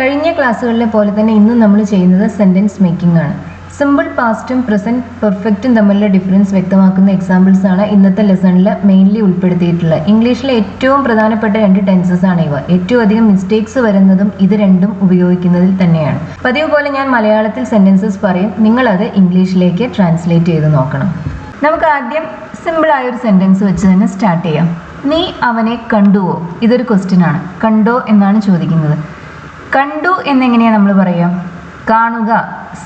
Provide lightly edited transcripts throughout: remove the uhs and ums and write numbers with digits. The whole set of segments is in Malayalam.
കഴിഞ്ഞ ക്ലാസ്സുകളിലെ പോലെ തന്നെ ഇന്നും നമ്മൾ ചെയ്യുന്നത് സെൻറ്റൻസ് മേക്കിംഗ് ആണ്. സിമ്പിൾ പാസ്റ്റും പ്രസന്റ് പെർഫെക്റ്റും തമ്മിലുള്ള ഡിഫറൻസ് വ്യക്തമാക്കുന്ന എക്സാമ്പിൾസ് ആണ് ഇന്നത്തെ ലെസണിൽ മെയിൻലി ഉൾപ്പെടുത്തിയിട്ടുള്ളത്. ഇംഗ്ലീഷിലെ ഏറ്റവും പ്രധാനപ്പെട്ട 2 ടെൻസസ് ആണ് ഇവ. ഏറ്റവും അധികം മിസ്റ്റേക്സ് വരുന്നതും ഇത് രണ്ടും ഉപയോഗിക്കുന്നതിൽ തന്നെയാണ്. പതിവ് പോലെ ഞാൻ മലയാളത്തിൽ സെൻറ്റൻസസ് പറയും, നിങ്ങളത് ഇംഗ്ലീഷിലേക്ക് ട്രാൻസ്ലേറ്റ് ചെയ്ത് നോക്കണം. നമുക്ക് ആദ്യം സിമ്പിളായ ഒരു സെൻറ്റൻസ് വെച്ച് തന്നെ സ്റ്റാർട്ട് ചെയ്യാം. നീ അവനെ കണ്ടുവോ? ഇതൊരു ക്വസ്റ്റ്യൻ ആണ്. കണ്ടോ എന്നാണ് ചോദിക്കുന്നത്. കണ്ടു എന്നെങ്ങനെയാണ് നമ്മൾ പറയുക? കാണുക,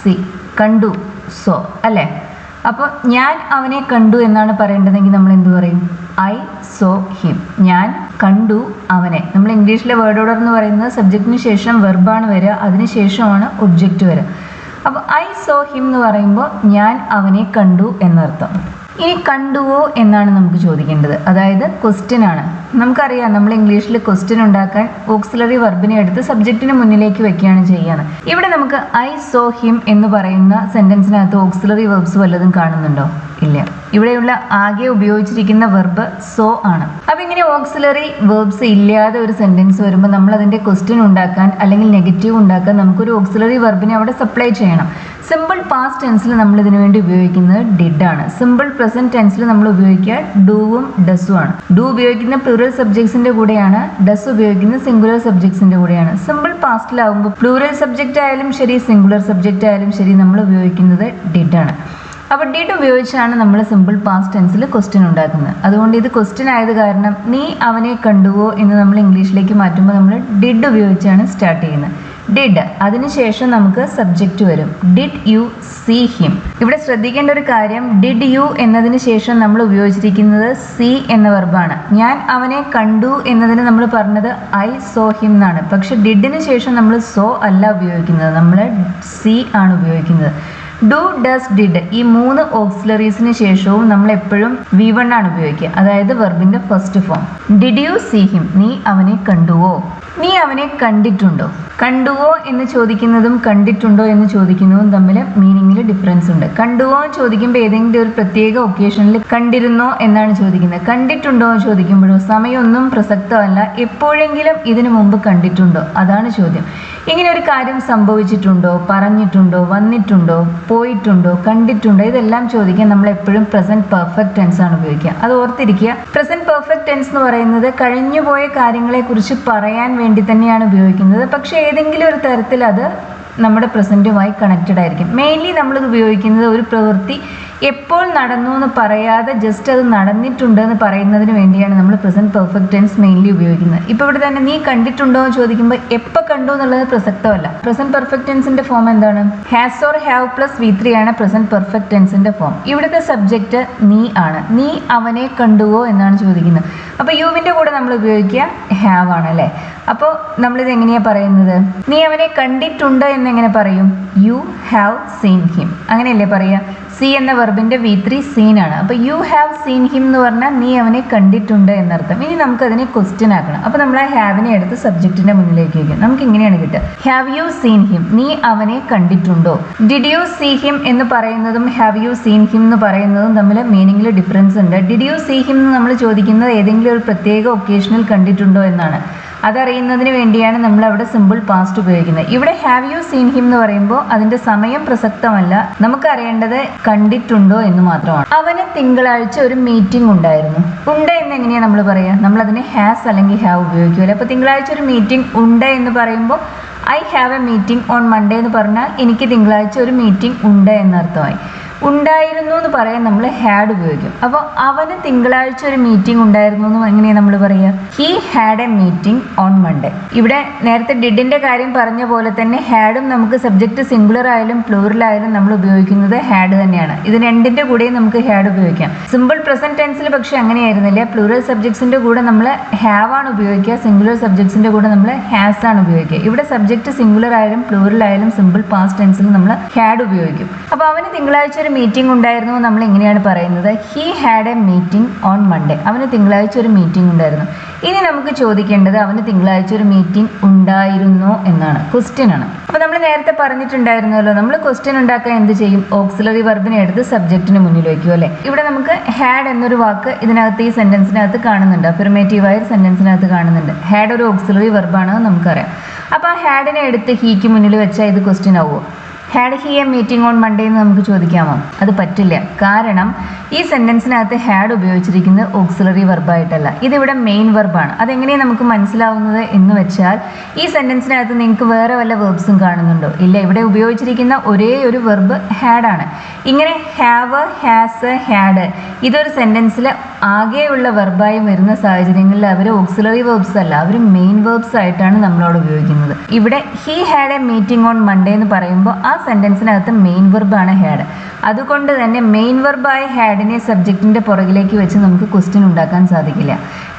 സി, കണ്ടു, സോ, അല്ലേ? അപ്പോൾ ഞാൻ അവനെ കണ്ടു എന്നാണ് പറയേണ്ടതെങ്കിൽ നമ്മൾ എന്ത് പറയും? I saw him. ഞാൻ കണ്ടു അവനെ. നമ്മൾ ഇംഗ്ലീഷിലെ വേർഡ് ഓർഡർ എന്ന് പറയുന്നത് സബ്ജക്റ്റിന് ശേഷം വെർബാണ് വരിക, അതിന് ശേഷമാണ് ഒബ്ജക്റ്റ് വരിക. അപ്പോൾ ഐ സോ ഹിം എന്ന് പറയുമ്പോൾ ഞാൻ അവനെ കണ്ടു എന്നർത്ഥം. ഇനി കണ്ടുവോ എന്നാണ് നമുക്ക് ചോദിക്കേണ്ടത്. അതായത് ക്വസ്റ്റ്യൻ ആണ്. നമുക്കറിയാം, നമ്മൾ ഇംഗ്ലീഷിൽ ക്വസ്റ്റ്യൻ ഉണ്ടാക്കാൻ ഓക്സിലറി വെർബിനെ എടുത്ത് സബ്ജക്റ്റിന് മുന്നിലേക്ക് വെക്കുകയാണ് ചെയ്യുന്നത്. ഇവിടെ നമുക്ക് ഐ സോ ഹിം എന്ന് പറയുന്ന സെന്റൻസിനകത്ത് ഓക്സിലറി വെർബ്സ് വല്ലതും കാണുന്നുണ്ടോ? ഇല്ല. ഇവിടെയുള്ള ആകെ ഉപയോഗിച്ചിരിക്കുന്ന വെർബ് സോ ആണ്. അപ്പം ഇങ്ങനെ ഓക്സിലറി വെർബ്സ് ഇല്ലാതെ ഒരു സെന്റൻസ് വരുമ്പോൾ നമ്മൾ അതിന്റെ ക്വസ്റ്റ്യൻ ഉണ്ടാക്കാൻ അല്ലെങ്കിൽ നെഗറ്റീവ് ഉണ്ടാക്കാൻ നമുക്കൊരു ഓക്സിലറി വെർബിനെ അവിടെ സപ്ലൈ ചെയ്യണം. സിമ്പിൾ പാസ്റ്റ് ടെൻസിൽ നമ്മൾ ഇതിനു വേണ്ടി ഉപയോഗിക്കുന്നത് ഡിഡ് ആണ്. സിമ്പിൾ പ്രസന്റ് ടെൻസിൽ നമ്മൾ ഉപയോഗിക്കുക ഡൂവും ഡസും ആണ്. ഡു ഉപയോഗിക്കുന്ന പ്ലൂറൽ സബ്ജക്ട്സിന്റെ കൂടെയാണ്, ഡസ് ഉപയോഗിക്കുന്ന സിംഗുലർ സബ്ജക്ട്സിന്റെ കൂടെയാണ്. സിമ്പിൾ പാസ്റ്റിലാവുമ്പോൾ പ്ലൂറൽ സബ്ജക്റ്റ് ആയാലും ശരി, സിംഗുലർ സബ്ജക്റ്റ് ആയാലും ശരി, നമ്മൾ ഉപയോഗിക്കുന്നത് ഡിഡ് ആണ്. അപ്പോൾ ഡിഡ് ഉപയോഗിച്ചാണ് നമ്മൾ സിമ്പിൾ പാസ്റ്റ് ടെൻസിൽ ക്വസ്റ്റ്യൻ ഉണ്ടാക്കുന്നത്. അതുകൊണ്ട് ഇത് ക്വസ്റ്റ്യൻ ആയത് കാരണം നീ അവനെ കണ്ടുവോ എന്ന് നമ്മൾ ഇംഗ്ലീഷിലേക്ക് മാറ്റുമ്പോൾ നമ്മൾ ഡിഡ് ഉപയോഗിച്ചാണ് സ്റ്റാർട്ട് ചെയ്യുന്നത്. ഡിഡ്, അതിനുശേഷം നമുക്ക് സബ്ജക്റ്റ് വരും. Did you see him. ഇവിടെ ശ്രദ്ധിക്കേണ്ട ഒരു കാര്യം, ഡിഡ് യു എന്നതിന് ശേഷം നമ്മൾ ഉപയോഗിച്ചിരിക്കുന്നത് സീ എന്ന വെർബാണ്. ഞാൻ അവനെ കണ്ടു എന്നതിന് നമ്മൾ പറഞ്ഞത് ഐ സോ ഹിം എന്നാണ്. പക്ഷെ ഡിഡിന് ശേഷം നമ്മൾ സോ അല്ല ഉപയോഗിക്കുന്നത്, നമ്മൾ സീ ആണ് ഉപയോഗിക്കുന്നത്. ഡു, ഡസ്, ഡിഡ് ഈ 3 ഓക്സിലറീസിന് ശേഷവും നമ്മൾ എപ്പോഴും V1 ആണ് ഉപയോഗിക്കുക, അതായത് വെർബിന്റെ first form. Did you see him? നീ അവനെ കണ്ടുവോ? നീ അവനെ കണ്ടിട്ടുണ്ടോ? കണ്ടുവോ എന്ന് ചോദിക്കുന്നതും കണ്ടിട്ടുണ്ടോ എന്ന് ചോദിക്കുന്നതും തമ്മിൽ മീനിങ്ങിൽ ഡിഫറൻസ് ഉണ്ട്. കണ്ടുവോ എന്ന് ചോദിക്കുമ്പോൾ ഏതെങ്കിലും ഒരു പ്രത്യേക ഒക്കേഷനിൽ കണ്ടിരുന്നോ എന്നാണ് ചോദിക്കുന്നത്. കണ്ടിട്ടുണ്ടോ എന്ന് ചോദിക്കുമ്പോഴോ സമയമൊന്നും പ്രസക്തമല്ല, എപ്പോഴെങ്കിലും ഇതിനു മുമ്പ് കണ്ടിട്ടുണ്ടോ, അതാണ് ചോദ്യം. ഇങ്ങനെ ഒരു കാര്യം സംഭവിച്ചിട്ടുണ്ടോ, പറഞ്ഞിട്ടുണ്ടോ, വന്നിട്ടുണ്ടോ, പോയിട്ടുണ്ടോ, കണ്ടിട്ടുണ്ടോ, ഇതെല്ലാം ചോദിക്കാൻ നമ്മൾ എപ്പോഴും പ്രസന്റ് പെർഫെക്റ്റ് ടെൻസ് ആണ് ഉപയോഗിക്കുക. അത് ഓർത്തിരിക്കുക. പ്രസന്റ് പെർഫെക്റ്റ് ടെൻസ് എന്ന് പറയുന്നത് കഴിഞ്ഞുപോയ കാര്യങ്ങളെ കുറിച്ച് പറയാൻ വേണ്ടി തന്നെയാണ് ഉപയോഗിക്കുന്നത്. പക്ഷേ ഏതെങ്കിലും ഒരു തരത്തിൽ അത് നമ്മുടെ പ്രസന്റുമായി കണക്റ്റഡ് ആയിരിക്കും. മെയിൻലി നമ്മളിത് ഉപയോഗിക്കുന്നത് ഒരു പ്രവൃത്തി എപ്പോൾ നടന്നു എന്ന് പറയാതെ ജസ്റ്റ് അത് നടന്നിട്ടുണ്ട് എന്ന് പറയുന്നതിന് വേണ്ടിയാണ് നമ്മൾ പ്രസന്റ് പെർഫെക്റ്റ് ടെൻസ് മെയിൻലി ഉപയോഗിക്കുന്നത്. ഇപ്പോൾ ഇവിടെ തന്നെ നീ കണ്ടിട്ടുണ്ടോ എന്ന് ചോദിക്കുമ്പോൾ എപ്പോൾ കണ്ടു എന്നുള്ളത് പ്രസക്തമല്ല. പ്രസന്റ് പെർഫെക്റ്റ് ടെൻസിന്റെ ഫോം എന്താണ്? Has or have plus V3 ആണ് പ്രസന്റ് പെർഫെക്റ്റ് ടെൻസിന്റെ ഫോം. ഇവിടുത്തെ സബ്ജക്റ്റ് നീ ആണ്. നീ അവനെ കണ്ടുവോ എന്നാണ് ചോദിക്കുന്നത്. അപ്പോൾ യുവിന്റെ കൂടെ നമ്മൾ ഉപയോഗിക്കുക ഹാവ് ആണ്, അല്ലേ? അപ്പോൾ നമ്മളിത് എങ്ങനെയാണ് പറയുന്നത്? നീ അവനെ കണ്ടിട്ടുണ്ട് എന്നെങ്ങനെ പറയും? യു ഹാവ് സീൻ ഹിം, അങ്ങനെയല്ലേ പറയുക? സി എന്ന വെർബിന്റെ V3 സീൻ ആണ്. അപ്പോൾ യു ഹാവ് സീൻ ഹിം എന്ന് പറഞ്ഞാൽ നീ അവനെ കണ്ടിട്ടുണ്ട് എന്നർത്ഥം. ഇനി നമുക്കതിനെ ക്വസ്റ്റ്യൻ ആക്കണം. അപ്പോൾ നമ്മൾ ആ ഹാവിനെ എടുത്ത് സബ്ജക്റ്റിന്റെ മുന്നിലേക്ക് വയ്ക്കും. നമുക്ക് ഇങ്ങനെയാണ് കിട്ടുക, ഹാവ് യു സീൻ ഹിം? നീ അവനെ കണ്ടിട്ടുണ്ടോ? ഡിഡ് യു സീ ഹിം എന്ന് പറയുന്നതും ഹാവ് യു സീൻ ഹിം എന്ന് പറയുന്നതും തമ്മിൽ മീനിങ്ങിൽ ഡിഫറൻസ് ഉണ്ട്. ഡിഡ് യു സീ ഹിം എന്ന് നമ്മൾ ചോദിക്കുന്നത് ഏതെങ്കിലും ഒരു പ്രത്യേക ഒക്കേഷനിൽ കണ്ടിട്ടുണ്ടോ എന്നാണ്. അതറിയുന്നതിന് വേണ്ടിയാണ് നമ്മൾ അവിടെ സിമ്പിൾ പാസ്റ്റ് ഉപയോഗിക്കുന്നത്. ഇവിടെ ഹാവ് യു സീൻ ഹിം എന്ന് പറയുമ്പോൾ അതിന്റെ സമയം പ്രസക്തമല്ല, നമുക്കറിയേണ്ടത് കണ്ടിട്ടുണ്ടോ എന്ന് മാത്രമാണ്. അവന് തിങ്കളാഴ്ച ഒരു മീറ്റിംഗ് ഉണ്ടായിരുന്നു. ഉണ്ട് എന്ന് എങ്ങനെയാണ് നമ്മൾ പറയുക? നമ്മൾ അതിനെ ഹാസ് അല്ലെങ്കിൽ ഹാവ് ഉപയോഗിക്കുമല്ലോ. അപ്പോൾ തിങ്കളാഴ്ച ഒരു മീറ്റിംഗ് ഉണ്ട് എന്ന് പറയുമ്പോൾ I have A meeting on Monday എന്ന് പറഞ്ഞാൽ എനിക്ക് തിങ്കളാഴ്ച ഒരു മീറ്റിംഗ് ഉണ്ട് എന്നർത്ഥമായി. ഉണ്ടായിരുന്നു എന്ന് പറയാൻ നമ്മൾ ഹാഡ് ഉപയോഗിക്കും. അപ്പോൾ അവന് തിങ്കളാഴ്ച ഒരു മീറ്റിംഗ് ഉണ്ടായിരുന്നു എന്ന് എങ്ങനെയാണ് നമ്മൾ പറയുക? He had A meeting on Monday. ഇവിടെ നേരത്തെ ഡിഡിന്റെ കാര്യം പറഞ്ഞ പോലെ തന്നെ ഹാഡും നമുക്ക് സബ്ജക്റ്റ് സിംഗുലർ ആയാലും പ്ലൂറൽ ആയാലും നമ്മൾ ഉപയോഗിക്കുന്നത് ഹാഡ് തന്നെയാണ്. ഇത് രണ്ടിന്റെ കൂടെയും നമുക്ക് ഹാഡ് ഉപയോഗിക്കാം. സിമ്പിൾ പ്രസന്റ് ടെൻസിൽ പക്ഷെ അങ്ങനെയായിരുന്നില്ല. പ്ലൂറൽ സബ്ജക്ട്സിന്റെ കൂടെ നമ്മൾ ഹാവ് ആണ് ഉപയോഗിക്കുക, സിംഗുലർ സബ്ജക്ട്സിന്റെ കൂടെ നമ്മൾ ഹാസ് ആണ് ഉപയോഗിക്കുക. ഇവിടെ സബ്ജക്റ്റ് സിംഗുലർ ആയാലും പ്ലൂറൽ ആയാലും സിമ്പിൾ പാസ്റ്റ് ടെൻസിൽ നമ്മൾ ഹാഡ് ഉപയോഗിക്കും. അപ്പോൾ അവന് തിങ്കളാഴ്ച ഒരു മീറ്റിംഗ് ഉണ്ടായിരുന്നു നമ്മൾ എങ്ങനെയാണ് പറയുന്നത്? He had A meeting on Monday. അവന് തിങ്കളാഴ്ച ഒരു മീറ്റിംഗ് ഉണ്ടായിരുന്നു. ഇനി നമുക്ക് ചോദിക്കേണ്ടത് അവന് തിങ്കളാഴ്ച ഒരു മീറ്റിംഗ് ഉണ്ടായിരുന്നോ എന്നാണ്. ക്വസ്റ്റ്യൻ ആണ്. അപ്പോൾ നമ്മൾ നേരത്തെ പറഞ്ഞിട്ടുണ്ടായിരുന്നല്ലോ, നമ്മൾ ക്വസ്റ്റ്യൻ ഉണ്ടാക്കാൻ എന്ത് ചെയ്യും? ഓക്സിലറി വെർബിനെ എടുത്ത് സബ്ജക്റ്റിന് മുന്നിൽ വയ്ക്കും അല്ലേ. ഇവിടെ നമുക്ക് ഹാഡ് എന്നൊരു വാക്ക് ഇതിനകത്ത് ഈ സെന്റൻസിനകത്ത് കാണുന്നുണ്ട്, അഫിർമേറ്റീവായ സെന്റൻസിനകത്ത് കാണുന്നുണ്ട്. ഹാഡ് ഒരു ഓക്സിലറി വെർബാണെന്ന് നമുക്കറിയാം. അപ്പോൾ ആ ഹാഡിനെ എടുത്ത് ഹീക്ക് മുന്നിൽ വെച്ചാൽ ഇത് ക്വസ്റ്റ്യൻ ആവുമോ? Had he A meeting on Monday എന്ന് നമുക്ക് ചോദിക്കാമോ? അത് പറ്റില്ല. കാരണം ഈ സെന്റൻസിനകത്ത് ഹാഡ് ഉപയോഗിച്ചിരിക്കുന്നത് ഓക്സിലറി വെർബായിട്ടല്ല, ഇതിവിടെ മെയിൻ വെർബാണ്. അതെങ്ങനെയാണ് നമുക്ക് മനസ്സിലാവുന്നത് എന്ന് വെച്ചാൽ, ഈ സെന്റൻസിനകത്ത് നിങ്ങൾക്ക് വേറെ വല്ല വെർബ്സും കാണുന്നുണ്ടോ? ഇല്ല, ഇവിടെ ഉപയോഗിച്ചിരിക്കുന്ന ഒരേ ഒരു വെർബ് ഹാഡാണ്. ഇങ്ങനെ ഹാവ്, ഹാസ്, ഹാഡ് ഇതൊരു സെന്റൻസിൽ ആകെയുള്ള വെർബായി വരുന്ന സാഹചര്യങ്ങളിൽ അവർ ഓക്സിലറി വെർബ്സ് അല്ല, അവർ മെയിൻ വെർബ്സ് ആയിട്ടാണ് നമ്മളോട് ഉപയോഗിക്കുന്നത്. ഇവിടെ he had A meeting on Monday എന്ന് പറയുമ്പോൾ ആ സെന്റൻസിനകത്ത് മെയിൻ വെർബാണ് ഹാഡ്. അതുകൊണ്ട് തന്നെ മെയിൻ വെർബായ ഹാഡിനെ സബ്ജക്റ്റിന്റെ പുറകിലേക്ക് വെച്ച് നമുക്ക് ക്വസ്റ്റ്യൻ ഉണ്ടാക്കാൻ സാധിക്കില്ല.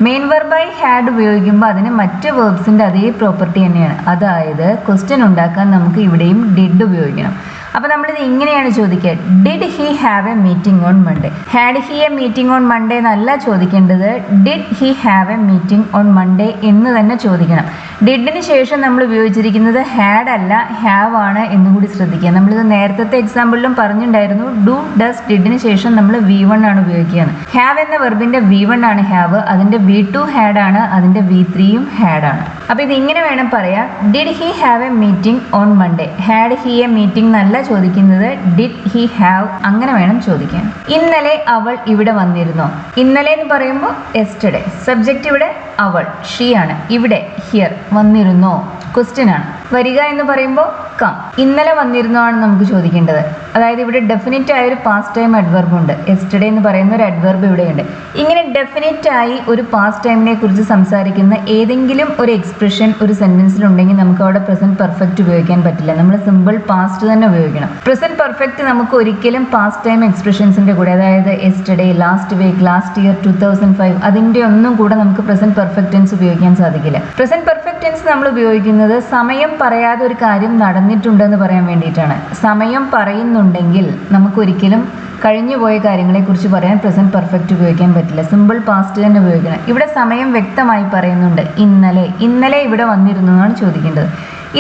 മെയിൻ വെർബായി ഹാഡ് ഉപയോഗിക്കുമ്പോൾ അതിന് മറ്റ് വെർബ്സിന്റെ അതേ പ്രോപ്പർട്ടി തന്നെയാണ്. അതായത് ക്വസ്റ്റ്യൻ ഉണ്ടാക്കാൻ നമുക്ക് ഇവിടെയും ഡിഡ് ഉപയോഗിക്കണം. അപ്പോൾ നമ്മളിത് ഇങ്ങനെയാണ് ചോദിക്കുക, did he have A meeting on Monday. Had he A meeting on Monday എന്നല്ല ചോദിക്കേണ്ടത്, did he have A meeting on Monday എന്ന് തന്നെ ചോദിക്കണം. ഡിഡിന് ശേഷം നമ്മൾ ഉപയോഗിച്ചിരിക്കുന്നത് ഹാഡ് അല്ല, ഹാവ് ആണ് എന്നുകൂടി ശ്രദ്ധിക്കുക. നമ്മളിത് നേരത്തെ എക്സാമ്പിളിലും പറഞ്ഞിട്ടുണ്ടായിരുന്നു, ഡു, ഡസ്, ഡിഡിന് ശേഷം നമ്മൾ V1 ആണ് ഉപയോഗിക്കുകയാണ്. ഹാവ് എന്ന വെർബിന്റെ V1 ആണ് ഹാവ്, അതിന്റെ V2 ഹാഡ് ആണ്, അതിന്റെ V3യും ഹാഡ് ആണ്. അപ്പോൾ ഇത് ഇങ്ങനെ വേണം പറയാം, did he have A meeting on Monday. Had he A meeting എന്നല്ല ചോദിക്കുന്നത്, ഡിഡ് ഹി ഹാവ് അങ്ങനെ വേണം ചോദിക്കാൻ. ഇന്നലെ അവൾ ഇവിടെ വന്നിരുന്നോ? ഇന്നലെ എന്ന് പറയുമ്പോൾ യെസ്റ്റർഡേ, സബ്ജക്റ്റ് ഇവിടെ അവൾ, ഷീ ആണ്. ഇവിടെ ഹിയർ, വന്നിരുന്നോ ക്വസ്റ്റ്യൻ ആണ്. വരിക എന്ന് പറയുമ്പോൾ കം. ഇന്നലെ വന്നിരുന്നോ ആണ് നമുക്ക് ചോദിക്കേണ്ടത്. അതായത് ഇവിടെ ഡെഫിനിറ്റ് ആയ ഒരു പാസ്റ്റ് ടൈം അഡ്വർബ് ഉണ്ട്, യെസ്റ്റർഡേ എന്ന് പറയുന്ന ഒരു അഡ്വർബ് ഇവിടെയുണ്ട്. ഇങ്ങനെ ഡെഫിനിറ്റ് ആയി ഒരു പാസ്റ്റ് ടൈമിനെ കുറിച്ച് സംസാരിക്കുന്ന ഏതെങ്കിലും ഒരു എക്സ്പ്രഷൻ ഒരു സെന്റൻസിൽ ഉണ്ടെങ്കിൽ നമുക്ക് അവിടെ പ്രസന്റ് പെർഫെക്റ്റ് ഉപയോഗിക്കാൻ പറ്റില്ല, നമ്മൾ സിമ്പിൾ പാസ്റ്റ് തന്നെ ഉപയോഗിക്കണം. പ്രസന്റ് പെർഫെക്റ്റ് നമുക്ക് ഒരിക്കലും പാസ്റ്റ് ടൈം എക്സ്പ്രഷൻസിന്റെ കൂടെ, അതായത് yesterday, last week, last year, 2005 അതിന്റെ ഒന്നും കൂടെ നമുക്ക് പ്രസന്റ് പെർഫെക്റ്റ് ടെൻസ് ഉപയോഗിക്കാൻ സാധിക്കില്ല. പ്രസന്റ് പെർഫെക്റ്റ് ടെൻസ് നമ്മൾ ഉപയോഗിക്കുന്നത് സമയം പറയാതെ ഒരു കാര്യം നടന്നിട്ടുണ്ടെന്ന് പറയാൻ വേണ്ടിയിട്ടാണ്. സമയം പറയുന്നുണ്ടെങ്കിൽ നമുക്കൊരിക്കലും കഴിഞ്ഞുപോയ കാര്യങ്ങളെക്കുറിച്ച് പറയാൻ പ്രസന്റ് പെർഫെക്റ്റ് ഉപയോഗിക്കാൻ പറ്റില്ല, സിമ്പിൾ പാസ്റ്റ് തന്നെ ഉപയോഗിക്കണം. ഇവിടെ സമയം വ്യക്തമായി പറയുന്നുണ്ട്, ഇന്നലെ. ഇന്നലെ ഇവിടെ വന്നിരുന്നു എന്നാണ് ചോദിക്കേണ്ടത്.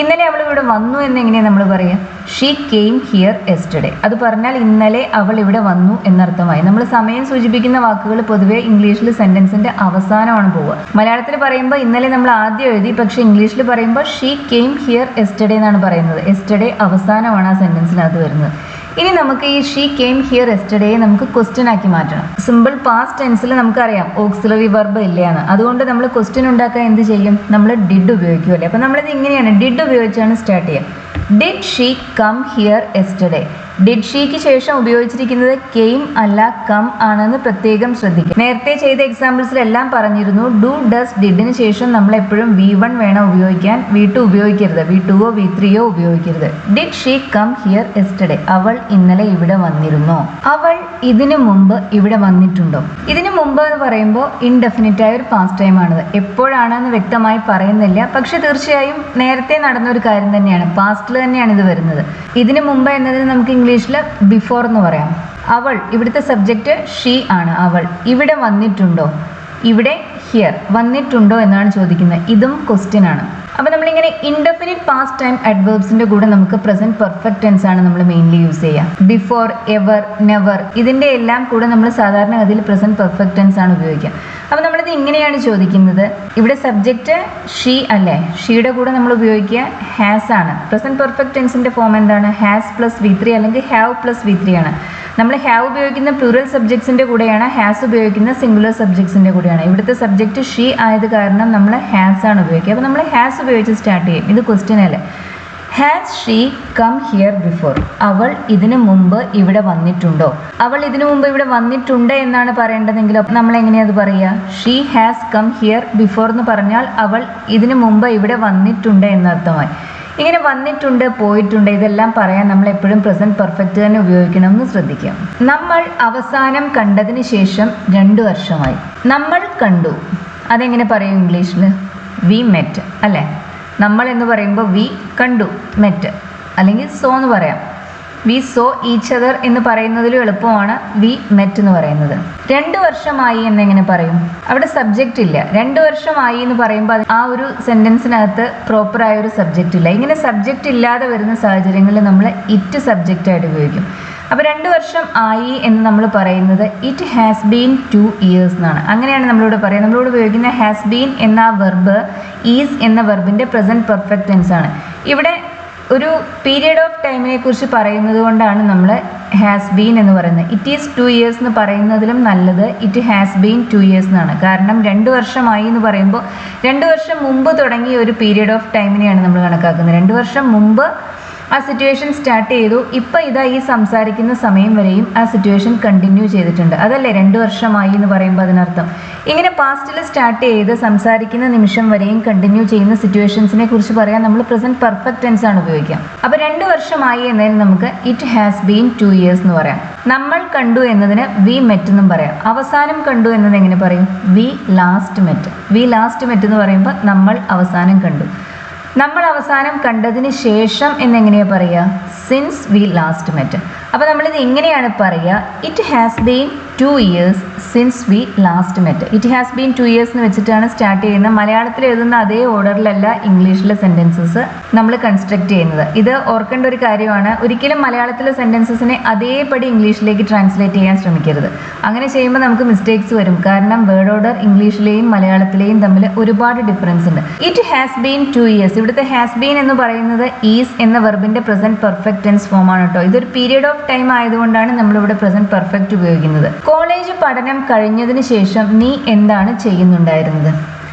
ഇന്നലെ അവൾ ഇവിടെ വന്നു എന്നെങ്ങനെയാണ് നമ്മൾ പറയുക? She came here yesterday. അത് പറഞ്ഞാൽ ഇന്നലെ അവൾ ഇവിടെ വന്നു എന്നർത്ഥമായി. നമ്മൾ സമയം സൂചിപ്പിക്കുന്ന വാക്കുകൾ പൊതുവെ ഇംഗ്ലീഷിൽ സെന്റൻസിന്റെ അവസാനമാണ് പോവുക. മലയാളത്തിൽ പറയുമ്പോൾ ഇന്നലെ നമ്മൾ ആദ്യം എഴുതി, പക്ഷേ ഇംഗ്ലീഷിൽ പറയുമ്പോൾ ഷീ കെയിം ഹിയർ യെസ്റ്റർഡേ എന്നാണ് പറയുന്നത്. യെസ്റ്റർഡേ അവസാനമാണ് ആ സെന്റൻസിനകത്ത് വരുന്നത്. ഇനി നമുക്ക് ഈ ഷീ കെയിം ഹിയർ യെസ്റ്റർഡേ നമുക്ക് ക്വസ്റ്റ്യൻ ആക്കി മാറ്റണം. സിമ്പിൾ പാസ്റ്റ് ടെൻസിൽ നമുക്കറിയാം ഓക്സിലറി വെർബ് ഇല്ലയാണ്. അതുകൊണ്ട് നമ്മൾ ക്വസ്റ്റ്യൻ ഉണ്ടാക്കാൻ എന്ത് ചെയ്യും? നമ്മൾ ഡിഡ് ഉപയോഗിക്കുമല്ലേ. അപ്പോൾ നമ്മളിത് ഇങ്ങനെയാണ്, ഡിഡ് ഉപയോഗിച്ചാണ് സ്റ്റാർട്ട് ചെയ്യുക. Did she come here yesterday. Did ഷീക്ക് ശേഷം ഉപയോഗിച്ചിരിക്കുന്നത് കെയിം അല്ല കം ആണെന്ന് പ്രത്യേകം ശ്രദ്ധിക്കുക. നേരത്തെ ചെയ്ത എക്സാമ്പിൾസിലെല്ലാം പറഞ്ഞിരുന്നു, ഡു, ഡസ്, ഡിഡിന് ശേഷം നമ്മൾ എപ്പോഴും V1 വേണം ഉപയോഗിക്കാൻ, V2 ഉപയോഗിക്കരുത്, V2ഓ V3ഓ ഉപയോഗിക്കരുത്. Did she come here yesterday. അവൾ ഇന്നലെ ഇവിടെ വന്നിരുന്നോ? അവൾ ഇതിനു മുമ്പ് ഇവിടെ വന്നിട്ടുണ്ടോ? ഇതിനു മുമ്പ് എന്ന് പറയുമ്പോൾ ഇൻഡെഫിനിറ്റ് ആയ ഒരു പാസ്റ്റ് ടൈം ആണിത്. എപ്പോഴാണെന്ന് വ്യക്തമായി പറയുന്നില്ല, പക്ഷെ തീർച്ചയായും നേരത്തെ നടന്ന ഒരു കാര്യം തന്നെയാണ്, പാസ്റ്റിൽ തന്നെയാണ് ഇത് വരുന്നത്. ഇതിനു മുമ്പ് എന്നതിന് നമുക്ക് ഇംഗ്ലീഷിൽ ബിഫോർ എന്ന് പറയാം. അവൾ, ഇവിടുത്തെ സബ്ജക്റ്റ് ഷീ ആണ്. അവൾ ഇവിടെ വന്നിട്ടുണ്ടോ? ഇവിടെ ഹിയർ വന്നിട്ടുണ്ടോ എന്നാണ് ചോദിക്കുന്നത്. ഇതും ക്വസ്റ്റ്യൻ ആണ്. അപ്പോൾ നമ്മളിങ്ങനെ ഇൻഡെഫിനിറ്റ് പാസ്റ്റ് ടൈം അഡ്വേർബ്സിന്റെ കൂടെ നമുക്ക് പ്രസന്റ് പെർഫെക്റ്റ് ടെൻസ് ആണ് നമ്മൾ മെയിൻലി യൂസ് ചെയ്യുക. ബിഫോർ, എവർ, നെവർ ഇതിന്റെ എല്ലാം കൂടെ നമ്മൾ സാധാരണഗതിയിൽ പ്രസന്റ് പെർഫെക്റ്റ് ടെൻസ് ആണ് ഉപയോഗിക്കുക. അപ്പോൾ നമ്മളിത് ഇങ്ങനെയാണ് ചോദിക്കുന്നത്, ഇവിടെ സബ്ജക്റ്റ് ഷീ അല്ലേ, ഷീയുടെ കൂടെ നമ്മൾ ഉപയോഗിക്കുക ഹാസ് ആണ്. പ്രസന്റ് പെർഫെക്റ്റ് ടെൻസിന്റെ ഫോം എന്താണ്? ഹാസ് പ്ലസ് V3 അല്ലെങ്കിൽ ഹാവ് പ്ലസ് V3 ആണ്. നമ്മൾ ഹാവ് ഉപയോഗിക്കുന്ന പ്ലൂറൽ സബ്ജക്ട്സിന്റെ കൂടെയാണ്, ഹാസ് ഉപയോഗിക്കുന്ന സിംഗുലർ സബ്ജക്ട്സിന്റെ കൂടെയാണ്. ഇവിടുത്തെ സബ്ജക്റ്റ് ഷീ ആയത് കാരണം നമ്മൾ ഹാസ് ആണ് ഉപയോഗിക്കുക. അപ്പോൾ നമ്മൾ ഹാസ് ഉപയോഗിച്ച് സ്റ്റാർട്ട് ചെയ്യും. ഇത് ക്വസ്റ്റ്യൻ അല്ലേ. Has she come here before. അവൾ ഇതിനു മുമ്പ് ഇവിടെ വന്നിട്ടുണ്ടോ? അവൾ ഇതിനു മുമ്പ് ഇവിടെ വന്നിട്ടുണ്ട് എന്നാണ് പറയേണ്ടതെങ്കിൽ നമ്മൾ എങ്ങനെയത് പറയുക? She has come here before എന്ന് പറഞ്ഞാൽ അവൾ ഇതിനു മുമ്പ് ഇവിടെ വന്നിട്ടുണ്ട് എന്നർത്ഥമായി. ഇങ്ങനെ വന്നിട്ടുണ്ട്, പോയിട്ടുണ്ട് ഇതെല്ലാം പറയാൻ നമ്മൾ എപ്പോഴും പ്രസന്റ് പെർഫെക്റ്റ് തന്നെ ഉപയോഗിക്കണം എന്ന് ശ്രദ്ധിക്കാം. നമ്മൾ അവസാനം കണ്ടതിന് ശേഷം 2 വർഷമായി. നമ്മൾ കണ്ടു, അതെങ്ങനെ പറയും ഇംഗ്ലീഷിൽ? വി മെറ്റ് അല്ലേ. നമ്മൾ എന്ന് പറയുമ്പോൾ വി, കണ്ടു, മെറ്റ് അല്ലെങ്കിൽ സോ എന്ന് പറയാം. വി സോ ഈച്ച് അതർ എന്ന് പറയുന്നതിലും എളുപ്പമാണ് വി മെറ്റ് എന്ന് പറയുന്നത്. 2 വർഷമായി എന്നെങ്ങനെ പറയും? അവിടെ സബ്ജക്റ്റ് ഇല്ല. 2 വർഷമായി എന്ന് പറയുമ്പോൾ ആ ഒരു സെന്റൻസിനകത്ത് പ്രോപ്പറായ ഒരു സബ്ജക്റ്റ് ഇല്ല. ഇങ്ങനെ സബ്ജക്റ്റ് ഇല്ലാതെ വരുന്ന സാഹചര്യങ്ങളിൽ നമ്മൾ ഇറ്റ് സബ്ജക്റ്റായിട്ട് ഉപയോഗിക്കും. അപ്പോൾ 2 വർഷം ആയി എന്ന് നമ്മൾ പറയുന്നത് ഇറ്റ് ഹാസ് ബീൻ 2 years എന്നാണ്. അങ്ങനെയാണ് നമ്മളിവിടെ പറയുക. നമ്മളിവിടെ ഉപയോഗിക്കുന്ന ഹാസ് ബീൻ എന്ന വെർബ് ഈസ് എന്ന വെർബിൻ്റെ പ്രസൻറ്റ് പെർഫെക്റ്റ് ടെൻസ് ആണ്. ഇവിടെ ഒരു പീരിയഡ് ഓഫ് ടൈമിനെ കുറിച്ച് പറയുന്നത് കൊണ്ടാണ് നമ്മൾ ഹാസ് ബീൻ എന്ന് പറയുന്നത്. ഇറ്റ് ഈസ് 2 years എന്ന് പറയുന്നതിലും നല്ലത് ഇറ്റ് ഹാസ് ബീൻ 2 years എന്നാണ്. കാരണം 2 വർഷമായി എന്ന് പറയുമ്പോൾ 2 വർഷം മുമ്പ് തുടങ്ങിയ ഒരു പീരിയഡ് ഓഫ് ടൈമിനെയാണ് നമ്മൾ കണക്കാക്കുന്നത്. 2 വർഷം മുമ്പ് ആ സിറ്റുവേഷൻ സ്റ്റാർട്ട് ചെയ്തു. ഇപ്പം ഇതാ ഈ സംസാരിക്കുന്ന സമയം വരെയും ആ സിറ്റുവേഷൻ കണ്ടിന്യൂ ചെയ്തിട്ടുണ്ട്. അതല്ലേ 2 വർഷമായി എന്ന് പറയുമ്പോൾ അതിനർത്ഥം. ഇങ്ങനെ പാസ്റ്റിൽ സ്റ്റാർട്ട് ചെയ്ത് സംസാരിക്കുന്ന നിമിഷം വരെയും കണ്ടിന്യൂ ചെയ്യുന്ന സിറ്റുവേഷൻസിനെ കുറിച്ച് പറയാൻ നമ്മൾ പ്രസന്റ് പെർഫെക്റ്റ് ടെൻസ് ആണ് ഉപയോഗിക്കുക. അപ്പോൾ 2 വർഷമായി എന്നതിന് നമുക്ക് ഇറ്റ് ഹാസ് ബീൻ 2 years എന്ന് പറയാം. നമ്മൾ കണ്ടു എന്നതിന് വി മെറ്റ് എന്നും പറയാം. അവസാനം കണ്ടു എന്നത് എങ്ങനെ പറയും? We last met. We last met എന്ന് പറയുമ്പോൾ നമ്മൾ അവസാനം കണ്ടു. നമ്മൾ അവസാനം കണ്ടതിന് ശേഷം എന്നെങ്ങനെയാണ് പറയുക? Since we last met. അപ്പോൾ നമ്മളിത് ഇങ്ങനെയാണ് പറയുക, it has been 2 years since we last met. It has been 2 years എന്ന് വെച്ചിട്ടാണ് സ്റ്റാർട്ട് ചെയ്യുന്നത്. മലയാളത്തിൽ എഴുതുന്ന അതേ ഓർഡറിലല്ല ഇംഗ്ലീഷിലെ സെൻറ്റൻസസ് നമ്മൾ കൺസ്ട്രക്ട് ചെയ്യുന്നത്. ഇത് ഓർക്കേണ്ട ഒരു കാര്യമാണ്. ഒരിക്കലും മലയാളത്തിലെ സെൻറ്റൻസസിനെ അതേപടി ഇംഗ്ലീഷിലേക്ക് ട്രാൻസ്ലേറ്റ് ചെയ്യാൻ ശ്രമിക്കരുത്. അങ്ങനെ ചെയ്യുമ്പോൾ നമുക്ക് മിസ്റ്റേക്സ് വരും. കാരണം വേർഡ് ഓർഡർ ഇംഗ്ലീഷിലെയും മലയാളത്തിലെയും തമ്മിൽ ഒരുപാട് ഡിഫറൻസ് ഉണ്ട്. It has been 2 years. ഇവിടുത്തെ ഹാസ് ബീൻ എന്ന് പറയുന്നത് ഈസ് എന്ന വെർബിൻ്റെ പ്രസന്റ് പെർഫെക്റ്റ് ടെൻസ് ഫോമാണ് കേട്ടോ. ഇതൊരു പീരിയഡ് ഓഫ് ടൈം ആയതുകൊണ്ടാണ് നമ്മളിവിടെ പ്രസന്റ് പെർഫെക്റ്റ് ഉപയോഗിക്കുന്നത്. കോളേജ് പഠനം കഴിഞ്ഞതിന് ശേഷം നീ എന്താണ് ചെയ്യുന്നുണ്ടായിരുന്നത്?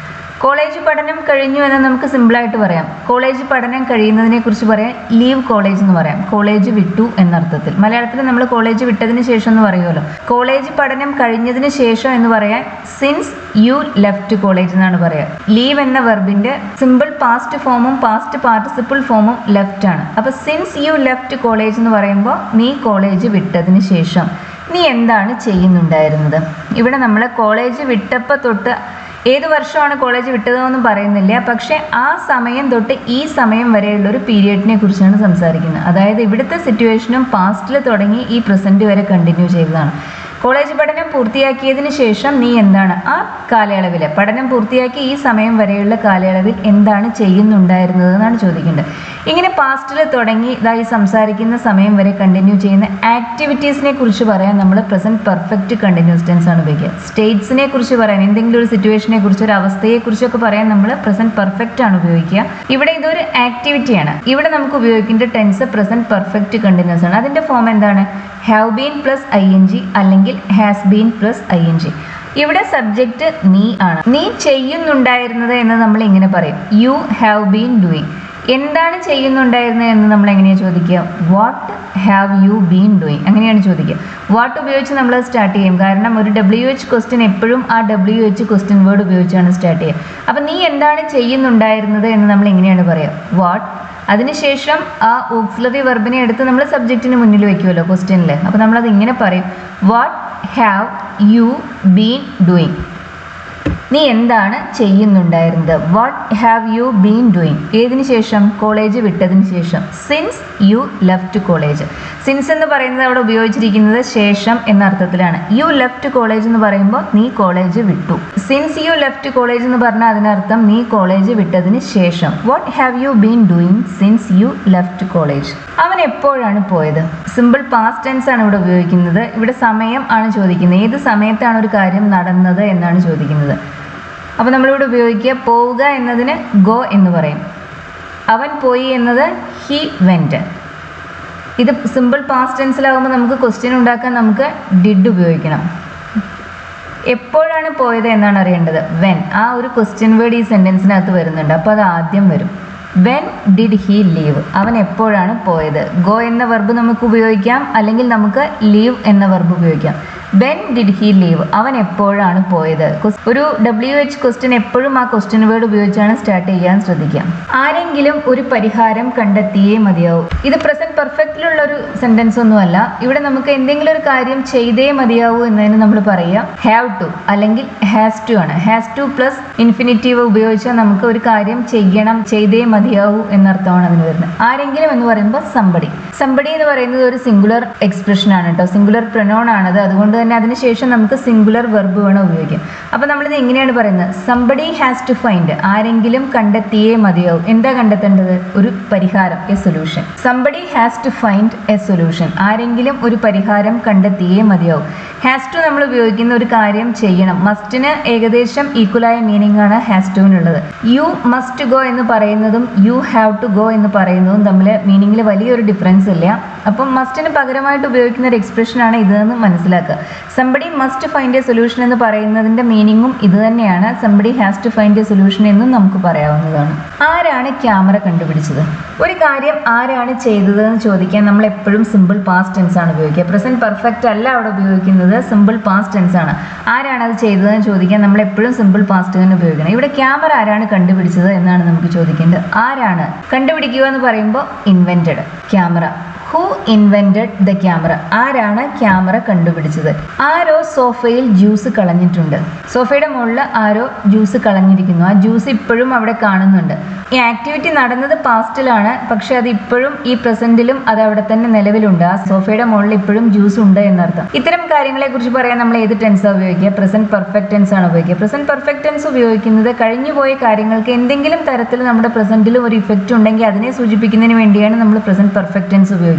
കോളേജ് പഠനം കഴിഞ്ഞു എന്ന് നമുക്ക് സിമ്പിളായിട്ട് പറയാം. കോളേജ് പഠനം കഴിയുന്നതിനെ കുറിച്ച് പറയാം ലീവ് കോളേജ് എന്ന് പറയാം. കോളേജ് വിട്ടു എന്നർത്ഥത്തിൽ. മലയാളത്തിൽ നമ്മൾ കോളേജ് വിട്ടതിന് ശേഷം എന്ന് പറയുമല്ലോ. കോളേജ് പഠനം കഴിഞ്ഞതിന് ശേഷം എന്ന് പറയാൻ സിൻസ് യു ലെഫ്റ്റ് കോളേജ് എന്നാണ് പറയുക. ലീവ് എന്ന വെർബിന്റെ സിമ്പിൾ പാസ്റ്റ് ഫോമും പാസ്റ്റ് പാർട്ടിസിപ്പിൾ ഫോമും ലെഫ്റ്റ് ആണ്. അപ്പോൾ സിൻസ് യു ലെഫ്റ്റ് കോളേജ് എന്ന് പറയുമ്പോൾ നീ കോളേജ് വിട്ടതിന് ശേഷം നീ എന്താണ് ചെയ്യുന്നുണ്ടായിരുന്നത്? ഇവിടെ നമ്മൾ കോളേജ് വിട്ടപ്പോൾ തൊട്ട് ഏത് വർഷമാണ് കോളേജ് വിട്ടതെന്നൊന്നും പറയുന്നില്ല. പക്ഷേ ആ സമയം തൊട്ട് ഈ സമയം വരെയുള്ള ഒരു പീരിയഡിനെ കുറിച്ചാണ് സംസാരിക്കുന്നത്. അതായത് ഇവിടുത്തെ സിറ്റുവേഷനും പാസ്റ്റിൽ തുടങ്ങി ഈ പ്രസൻറ്റ് വരെ കണ്ടിന്യൂ ചെയ്തതാണ്. കോളേജ് പഠനം പൂർത്തിയാക്കിയതിന് ശേഷം നീ എന്താണ് ആ കാലയളവിൽ, പഠനം പൂർത്തിയാക്കി ഈ സമയം വരെയുള്ള കാലയളവിൽ എന്താണ് ചെയ്യുന്നുണ്ടായിരുന്നത് എന്നാണ് ചോദിക്കേണ്ടത്. ഇങ്ങനെ പാസ്റ്റിൽ തുടങ്ങി ഇതായി സംസാരിക്കുന്ന സമയം വരെ കണ്ടിന്യൂ ചെയ്യുന്ന ആക്ടിവിറ്റീസിനെ കുറിച്ച് പറയാൻ നമ്മൾ പ്രസന്റ് പെർഫെക്റ്റ് കണ്ടിന്യൂസ് ടെൻസ് ആണ് ഉപയോഗിക്കുക. സ്റ്റേറ്റ്സിനെ കുറിച്ച് പറയാൻ, എന്തെങ്കിലും ഒരു സിറ്റുവേഷനെ കുറിച്ച്, ഒരു അവസ്ഥയെ കുറിച്ചൊക്കെ പറയാൻ നമ്മൾ പ്രസന്റ് പെർഫെക്റ്റ് ആണ് ഉപയോഗിക്കുക. ഇവിടെ ഇതൊരു ആക്ടിവിറ്റിയാണ്. ഇവിടെ നമുക്ക് ഉപയോഗിക്കേണ്ട ടെൻസ് പ്രസന്റ് പെർഫെക്റ്റ് കണ്ടിന്യൂസ് ആണ്. അതിൻ്റെ ഫോം എന്താണ്? ഹാവ് ബീൻ പ്ലസ് ING അല്ലെങ്കിൽ ഹാസ് ബീൻ പ്ലസ് ING. ഇവിടെ സബ്ജക്റ്റ് നീ ആണ്. നീ ചെയ്യുന്നുണ്ടായിരുന്നത് എന്ന് നമ്മൾ ഇങ്ങനെ പറയും, യു ഹാവ് ബീൻ ഡൂയിങ്. എന്താണ് ചെയ്യുന്നുണ്ടായിരുന്നത് എന്ന് നമ്മൾ എങ്ങനെയാണ് ചോദിക്കുക? What have you been doing, അങ്ങനെയാണ് ചോദിക്കുക. വാട്ട് ഉപയോഗിച്ച് നമ്മൾ സ്റ്റാർട്ട് ചെയ്യും. കാരണം ഒരു WH ക്വസ്റ്റ്യൻ എപ്പോഴും ആ WH ക്വസ്റ്റ്യൻ വേർഡ് ഉപയോഗിച്ചാണ് സ്റ്റാർട്ട് ചെയ്യുക. അപ്പം നീ എന്താണ് ചെയ്യുന്നുണ്ടായിരുന്നത് എന്ന് നമ്മൾ എങ്ങനെയാണ് പറയുക? വാട്ട്. അതിനുശേഷം ആ ഓക്സിലറി വെർബിനെ എടുത്ത് നമ്മൾ സബ്ജക്റ്റിന് മുന്നിൽ വെക്കുമല്ലോ ക്വസ്റ്റ്യനിൽ. അപ്പോൾ നമ്മളത് ഇങ്ങനെ പറയും, what have you been doing. നീ എന്താണ് ചെയ്യുന്നുണ്ടായിരുന്നത്? What have you been doing. ഏതിനു ശേഷം? കോളേജ് വിട്ടതിന് ശേഷം. Since you left college. Since എന്ന് പറയുന്നത് അവിടെ ഉപയോഗിച്ചിരിക്കുന്നത് ശേഷം എന്ന അർത്ഥത്തിലാണ്. യു ലെഫ്റ്റ് കോളേജ് എന്ന് പറയുമ്പോൾ നീ കോളേജ് വിട്ടു. സിൻസ് യു ലെഫ്റ്റ് കോളേജ് എന്ന് പറഞ്ഞാൽ അതിനർത്ഥം നീ കോളേജ് വിട്ടതിന് ശേഷം. What have you been doing since you left college. അവൻ എപ്പോഴാണ് പോയത്? സിമ്പിൾ പാസ്റ്റ് ടെൻസ് ആണ് ഇവിടെ ഉപയോഗിക്കുന്നത്. ഇവിടെ സമയം ആണ് ചോദിക്കുന്നത്. ഏത് സമയത്താണ് ഒരു കാര്യം നടന്നത് എന്നാണ് ചോദിക്കുന്നത്. അപ്പോൾ നമ്മളിവിടെ ഉപയോഗിക്കുക പോവുക എന്നതിന് ഗോ എന്ന് പറയും. അവൻ പോയി എന്നത് ഹി വെൻറ്റ്. ഇത് സിമ്പിൾ പാസ്റ്റ് ടെൻസിലാകുമ്പോൾ നമുക്ക് ക്വസ്റ്റ്യൻ ഉണ്ടാക്കാൻ നമുക്ക് ഡിഡ് ഉപയോഗിക്കണം. എപ്പോഴാണ് പോയത് എന്നാണ് അറിയേണ്ടത്. വെൻ. ആ ഒരു ക്വസ്റ്റ്യൻ വേർഡ് ഈ സെൻറ്റൻസിനകത്ത് വരുന്നുണ്ട്. അപ്പോൾ അത് ആദ്യം വരും. When did he leave. അവൻ എപ്പോഴാണ് പോയത്. ഗോ എന്ന വെർബ് നമുക്ക് ഉപയോഗിക്കാം, അല്ലെങ്കിൽ നമുക്ക് ലീവ് എന്ന വെർബ് ഉപയോഗിക്കാം. When did he leave. അവൻ എപ്പോഴാണ് പോയത്. ഒരു WH ക്വസ്റ്റ്യൻ എപ്പോഴും ആ ക്വസ്റ്റ്യൻ വേർഡ് ഉപയോഗിച്ചാണ് സ്റ്റാർട്ട് ചെയ്യാൻ ശ്രദ്ധിക്കാം. ആരെങ്കിലും ഒരു പരിഹാരം കണ്ടെത്തിയേ മതിയാവും. ഇത് പ്രസന്റ് പെർഫെക്റ്റിലുള്ള ഒരു സെന്റൻസ് ഒന്നുമല്ല. ഇവിടെ നമുക്ക് എന്തെങ്കിലും ഒരു കാര്യം ചെയ്തേ മതിയാവൂ എന്നതിന് നമ്മൾ പറയുക ഹാവ് ടു അല്ലെങ്കിൽ ഹാസ് ടു ആണ്. ഹാസ് ടു പ്ലസ് ഇൻഫിനിറ്റീവ് ഉപയോഗിച്ചാൽ നമുക്ക് ഒരു കാര്യം ചെയ്യണം, ചെയ്തേ മതി മതിയാവൂ എന്നർത്ഥമാണ് അതിന് വരുന്നത്. ആരെങ്കിലും എന്ന് പറയുമ്പോൾ സംബടി. സംബടി എന്ന് പറയുന്നത് ഒരു സിംഗുലർ എക്സ്പ്രഷൻ ആണ് കേട്ടോ, സിംഗുലർ പ്രൊനൗൺ ആണത്. അതുകൊണ്ട് തന്നെ അതിനുശേഷം നമുക്ക് സിംഗുലർ വെർബ് വേണം ഉപയോഗിക്കാം. അപ്പം നമ്മളിത് ഇങ്ങനെയാണ് പറയുന്നത്, സംബടി ഹാസ് ടു ഫൈൻഡ്, ആരെങ്കിലും കണ്ടെത്തിയേ മതിയാവും. എന്താ കണ്ടെത്തേണ്ടത്? ഒരു പരിഹാരം, a solution. Somebody has to find a solution, ആരെങ്കിലും ഒരു പരിഹാരം കണ്ടെത്തിയേ മതിയാവും. ഹാസ് ടു നമ്മൾ ഉപയോഗിക്കുന്ന ഒരു കാര്യം ചെയ്യണം. മസ്റ്റിന് ഏകദേശം ഈക്വലായ മീനിങ് ആണ് ഹാസ് ടുവിനുള്ളത്. യു മസ്റ്റ് ഗോ എന്ന് പറയുന്നതും യു ഹാവ് ടു ഗോ എന്ന് പറയുന്നതും തമ്മിൽ മീനിങ്ങിൽ വലിയൊരു ഡിഫറൻസ് ഇല്ല. അപ്പം മസ്റ്റിന് പകരമായിട്ട് ഉപയോഗിക്കുന്ന ഒരു എക്സ്പ്രഷൻ ആണ് ഇതെന്ന് മനസ്സിലാക്കുക. Somebody must find a solution എന്ന് പറയുന്നതിന്റെ മീനിങ്ങും ഇത് തന്നെയാണ്. Somebody has to find a solution എന്നും നമുക്ക് പറയാവുന്നതാണ്. ആരാണ് ക്യാമറ കണ്ടുപിടിച്ചത്? ഒരു കാര്യം ആരാണ് ചെയ്തത് എന്ന് ചോദിക്കാൻ നമ്മൾ എപ്പോഴും സിമ്പിൾ പാസ്റ്റ് ടെൻസ് ആണ് ഉപയോഗിക്കുക. പ്രസന്റ് പെർഫെക്റ്റ് അല്ല അവിടെ ഉപയോഗിക്കുന്നത്, സിമ്പിൾ പാസ്റ്റ് ടെൻസ് ആണ്. ആരാണ് അത് ചെയ്തതെന്ന് ചോദിക്കാൻ നമ്മൾ എപ്പോഴും സിമ്പിൾ പാസ്റ്റ് തന്നെ ഉപയോഗിക്കണം. ഇവിടെ ക്യാമറ ആരാണ് കണ്ടുപിടിച്ചത് എന്നാണ് നമുക്ക് ചോദിക്കേണ്ടത്. ആരാണ് കണ്ടുപിടിക്കുക എന്ന് പറയുമ്പോൾ invented. Camera, who invented the camera, ആരാണ് ക്യാമറ കണ്ടുപിടിച്ചത്? ആരോ സോഫയിൽ ജ്യൂസ് കളഞ്ഞിട്ടുണ്ട്. സോഫയുടെ മുകളിൽ ആരോ ജ്യൂസ് കളഞ്ഞിരിക്കുന്നു. ആ ജ്യൂസ് ഇപ്പോഴും അവിടെ കാണുന്നുണ്ട്. ഈ ആക്ടിവിറ്റി നടന്നത് പാസ്റ്റിലാണ്, പക്ഷെ അത് ഇപ്പോഴും ഈ പ്രസന്റിലും അത് അവിടെ തന്നെ നിലവിലുണ്ട്. ആ സോഫയുടെ മുകളിൽ ഇപ്പോഴും ജ്യൂസ് ഉണ്ട് എന്നർത്ഥം. ഇത്തരം കാര്യങ്ങളെ കുറിച്ച് പറയാൻ നമ്മൾ ഏത് ടെൻസാണ് ഉപയോഗിക്കുക? പ്രസന്റ് പെർഫെക്റ്റ് ടെൻസ് ആണ് ഉപയോഗിക്കുക. പ്രസന്റ് പെർഫെക്റ്റ് ടെൻസ് ഉപയോഗിക്കുന്നത് കഴിഞ്ഞുപോയ കാര്യങ്ങൾക്ക് എന്തെങ്കിലും തരത്തിൽ നമ്മുടെ പ്രസന്റിലും ഒരു ഇഫക്റ്റ് ഉണ്ടെങ്കിൽ അതിനെ സൂചിപ്പിക്കുന്നതിന് വേണ്ടിയാണ് നമ്മൾ പ്രസന്റ് പെർഫെക്റ്റ് ടെൻസ് ഉപയോഗിക്കുന്നത്.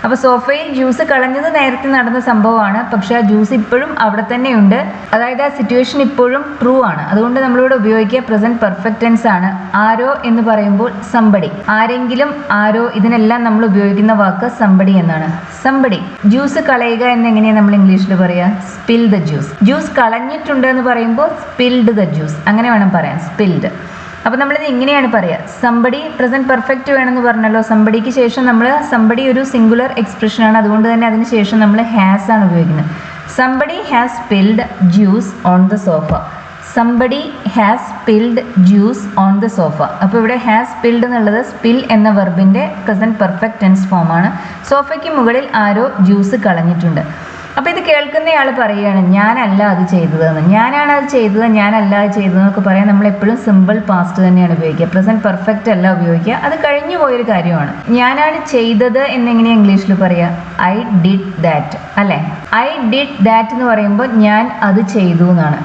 അപ്പോൾ സോഫയിൽ ജ്യൂസ് കളഞ്ഞത് നേരത്തെ നടന്ന സംഭവമാണ്, പക്ഷെ ആ ജ്യൂസ് ഇപ്പോഴും അവിടെ തന്നെയുണ്ട്. അതായത് ആ സിറ്റുവേഷൻ ഇപ്പോഴും ട്രൂ ആണ്. അതുകൊണ്ട് നമ്മളിവിടെ ഉപയോഗിക്കുക പ്രസന്റ് പെർഫെക്റ്റ് ടെൻസ് ആണ്. ആരോ എന്ന് പറയുമ്പോൾ സംബടി, ആരെങ്കിലും, ആരോ, ഇതിനെല്ലാം നമ്മൾ ഉപയോഗിക്കുന്ന വാക്ക് സംബടി എന്നാണ്. സംബടി. ജ്യൂസ് കളയുക എന്നെങ്ങനെയാണ് നമ്മൾ ഇംഗ്ലീഷിൽ പറയുക? Spill the juice. ജ്യൂസ് കളഞ്ഞിട്ടുണ്ട് എന്ന് പറയുമ്പോൾ സ്പിൽഡ് ദ ജ്യൂസ്, അങ്ങനെ വേണം പറയാൻ, സ്പിൽഡ്. അപ്പോൾ നമ്മളിത് ഇങ്ങനെയാണ് പറയുക. സംബടി പ്രസന്റ് പെർഫെക്റ്റ് വേണമെന്ന് പറഞ്ഞല്ലോ. സംബടിക്ക് ശേഷം നമ്മൾ, സംബടി ഒരു സിംഗുലർ എക്സ്പ്രഷൻ ആണ്, അതുകൊണ്ട് തന്നെ അതിന് ശേഷം നമ്മൾ ഹാസ് ആണ് ഉപയോഗിക്കുന്നത്. Somebody has spilled juice on the sofa. Somebody has spilled juice on the sofa. അപ്പോൾ ഇവിടെ ഹാസ് സ്പിൽഡ് എന്നുള്ളത് സ്പിൽ എന്ന വെർബിന്റെ പ്രസന്റ് പെർഫെക്റ്റ് ടെൻസ് ഫോമാണ്. സോഫയ്ക്ക് മുകളിൽ ആരോ ജ്യൂസ് കളഞ്ഞിട്ടുണ്ട്. അപ്പോൾ ഇത് കേൾക്കുന്നയാൾ പറയുകയാണ് ഞാനല്ല അത് ചെയ്തതെന്ന്. ഞാനാണ് അത് ചെയ്തത്, ഞാനല്ല അത് ചെയ്തതെന്നൊക്കെ പറയാൻ നമ്മൾ എപ്പോഴും സിമ്പിൾ പാസ്റ്റ് തന്നെയാണ് ഉപയോഗിക്കുക. പ്രസന്റ് പെർഫെക്റ്റ് അല്ല ഉപയോഗിക്കുക, അത് കഴിഞ്ഞു പോയൊരു കാര്യമാണ്. ഞാനാണ് ചെയ്തത് എന്നെങ്ങനെയാണ് ഇംഗ്ലീഷിൽ പറയുക? ഐ ഡിഡ് ദാറ്റ്, അല്ലേ? ഐ ഡിഡ് ദാറ്റ് എന്ന് പറയുമ്പോൾ ഞാൻ അത് ചെയ്തു എന്നാണ്.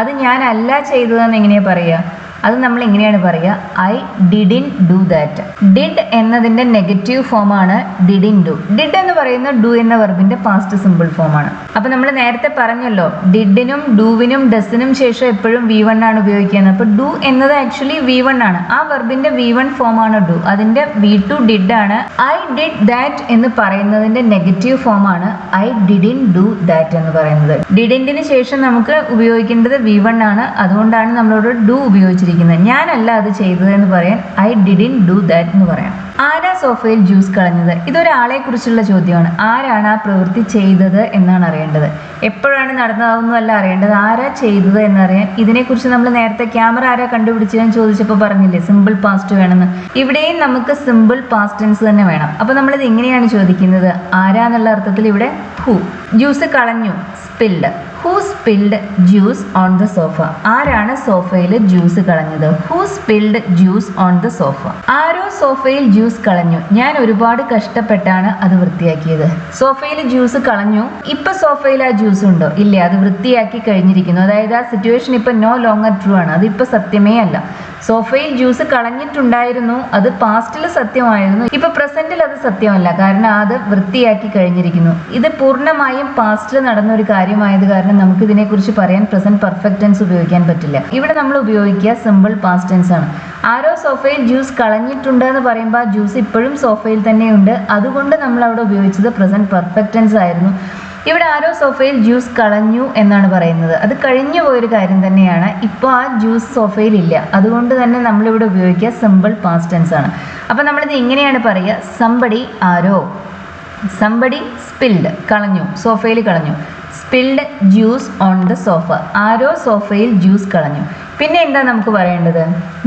അത് ഞാനല്ല ചെയ്തതെന്ന് എങ്ങനെയാണ് പറയുക? അത് നമ്മൾ എങ്ങനെയാണ് പറയുക? I didn't do that. Did എന്നതിൻ്റെ നെഗറ്റീവ് ഫോമാണ് ഡിഡിൻ ഡു. ഡിഡ് എന്ന് പറയുന്ന ഡു എന്ന വെർബിന്റെ പാസ്റ്റ് സിമ്പിൾ ഫോമാണ്. അപ്പൊ നമ്മൾ നേരത്തെ പറഞ്ഞല്ലോ, ഡിഡിനും ഡൂവിനും ഡസിനും ശേഷം എപ്പോഴും V1 ആണ് ഉപയോഗിക്കുന്നത്. അപ്പൊ ഡു എന്നത് ആക്ച്വലി V1 ആണ്. ആ വെർബിന്റെ V1 ഫോമാണ് ഡു. അതിന്റെ V2 ഡിഡ് ആണ്. ഐ ഡിഡ് ദാറ്റ് എന്ന് പറയുന്നതിന്റെ നെഗറ്റീവ് ഫോമാണ് ഐ ഡിഡിൻ ഡു ദാറ്റ് എന്ന് പറയുന്നത്. ഡിഡിന്റിന് ശേഷം നമുക്ക് ഉപയോഗിക്കേണ്ടത് V1 ആണ്. അതുകൊണ്ടാണ് നമ്മളോട് ഡു ഉപയോഗിച്ചിരിക്കുന്നത്. ഞാനല്ല അത് ചെയ്തത് എന്ന് പറയാൻ ഐ ഡിഡിൻ ഡു ദാറ്റ് എന്ന് പറയാം. ആരാ സോഫയിൽ ജ്യൂസ് കളഞ്ഞത്? ഇതൊരാളെ കുറിച്ചുള്ള ചോദ്യമാണ്. ആരാണ് ആ പ്രവൃത്തി ചെയ്തത് എന്നാണ് അറിയേണ്ടത്. എപ്പോഴാണ് നടന്നതെന്നല്ല അറിയേണ്ടത്, ആരാ ചെയ്തത് എന്നറിയാൻ. ഇതിനെക്കുറിച്ച് നമ്മൾ നേരത്തെ ക്യാമറ ആരാ കണ്ടുപിടിച്ചതെന്ന് ചോദിച്ചപ്പോൾ പറഞ്ഞില്ലേ സിമ്പിൾ പാസ്റ്റ് വേണമെന്ന്. ഇവിടെയും നമുക്ക് സിമ്പിൾ പാസ്റ്റ് ടെൻസ് തന്നെ വേണം. അപ്പോൾ നമ്മളിത് ഇങ്ങനെയാണ് ചോദിക്കുന്നത്, ആരാന്നുള്ള അർത്ഥത്തിൽ ഇവിടെ ഹു. ജ്യൂസ് കളഞ്ഞു, spilled. Who spilled juice on the sofa. ആരാണ് സോഫയിൽ ജ്യൂസ് കളഞ്ഞത്? Who spilled juice on the sofa. ആരോ സോഫയിൽ ജ്യൂസ് കളഞ്ഞു. ഞാൻ ഒരുപാട് കഷ്ടപ്പെട്ടാണ് അത് വൃത്തിയാക്കിയത്. സോഫയിൽ ജ്യൂസ് കളഞ്ഞു. ഇപ്പൊ സോഫയിൽ ആ ജ്യൂസ് ഉണ്ടോ? ഇല്ല, അത് വൃത്തിയാക്കി കഴിഞ്ഞിരിക്കുന്നു. അതായത് ആ സിറ്റുവേഷൻ ഇപ്പൊ നോ ലോങ്ങർ ട്രൂ ആണ്. അത് ഇപ്പൊ സത്യമേ അല്ല. സോഫയിൽ ജ്യൂസ് കളഞ്ഞിട്ടുണ്ടായിരുന്നു, അത് പാസ്റ്റിൽ സത്യമായിരുന്നു. ഇപ്പൊ പ്രസന്റിൽ അത് സത്യമല്ല, കാരണം അത് വൃത്തിയാക്കി കഴിഞ്ഞിരിക്കുന്നു. ഇത് പൂർണ്ണമായും പാസ്റ്റിൽ നടന്ന ഒരു കാര്യമായത് കാരണം നമുക്ക് ഇതിനെക്കുറിച്ച് പറയാൻ പ്രസന്റ് പെർഫെക്റ്റ് ടെൻസ് ഉപയോഗിക്കാൻ പറ്റില്ല. ഇവിടെ നമ്മൾ ഉപയോഗിക്കുക സിമ്പിൾ പാസ്റ്റ് ടെൻസ് ആണ്. ആരോ സോഫയിൽ ജ്യൂസ് കളഞ്ഞിട്ടുണ്ട് എന്ന് പറയുമ്പോൾ ആ ജ്യൂസ് ഇപ്പോഴും സോഫയിൽ തന്നെയുണ്ട്. അതുകൊണ്ട് നമ്മൾ അവിടെ ഉപയോഗിച്ചത് പ്രസന്റ് പെർഫെക്റ്റ് ടെൻസ് ആയിരുന്നു. ഇവിടെ ആരോ സോഫയിൽ ജ്യൂസ് കളഞ്ഞു എന്നാണ് പറയുന്നത്. അത് കഴിഞ്ഞു പോയൊരു കാര്യം തന്നെയാണ്. ഇപ്പോൾ ആ ജ്യൂസ് സോഫയിൽ ഇല്ല. അതുകൊണ്ട് തന്നെ നമ്മളിവിടെ ഉപയോഗിക്കുക സിമ്പിൾ പാസ്റ്റ് ടെൻസ് ആണ്. അപ്പം നമ്മളിത് ഇങ്ങനെയാണ് പറയുക, സംബടി ആരോ. സംബടി സ്പിൽഡ് കളഞ്ഞു, സോഫയിൽ കളഞ്ഞു. Spilled juice on the sofa. ആരോ സോഫയിൽ ജ്യൂസ് കളഞ്ഞു. പിന്നെ എന്താ നമുക്ക് പറയേണ്ടത്?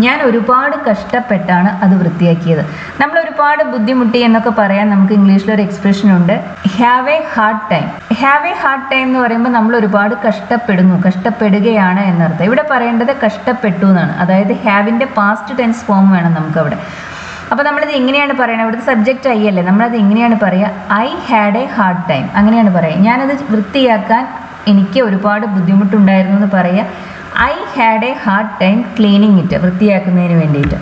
ഞാൻ ഒരുപാട് കഷ്ടപ്പെട്ടാണ് അത് വൃത്തിയാക്കിയത്. നമ്മൾ ഒരുപാട് ബുദ്ധിമുട്ടി എന്നൊക്കെ പറയാൻ നമുക്ക് ഇംഗ്ലീഷിൽ ഒരു എക്സ്പ്രഷൻ ഉണ്ട്, have A hard time. Have A hard time എന്ന് പറയുമ്പോൾ നമ്മൾ ഒരുപാട് കഷ്ടപ്പെടുകയാണ് എന്നർത്ഥം. ഇവിടെ പറയേണ്ടത് കഷ്ടപ്പെട്ടു എന്നാണ്. അതായത് ഹാവിൻ്റെ പാസ്റ്റ് ടെൻസ് ഫോം വേണം നമുക്കവിടെ. അപ്പോൾ നമ്മളിത് എങ്ങനെയാണ് പറയുന്നത്? ഇവിടുത്തെ സബ്ജക്റ്റ് ഐ അല്ലേ, നമ്മളത് എങ്ങനെയാണ് പറയുക? I had a hard time, അങ്ങനെയാണ് പറയുക. ഞാനത് വൃത്തിയാക്കാൻ എനിക്ക് ഒരുപാട് ബുദ്ധിമുട്ടുണ്ടായിരുന്നു എന്ന് പറയുക. I had a hard time cleaning it, വൃത്തിയാക്കുന്നതിന് വേണ്ടിയിട്ട്.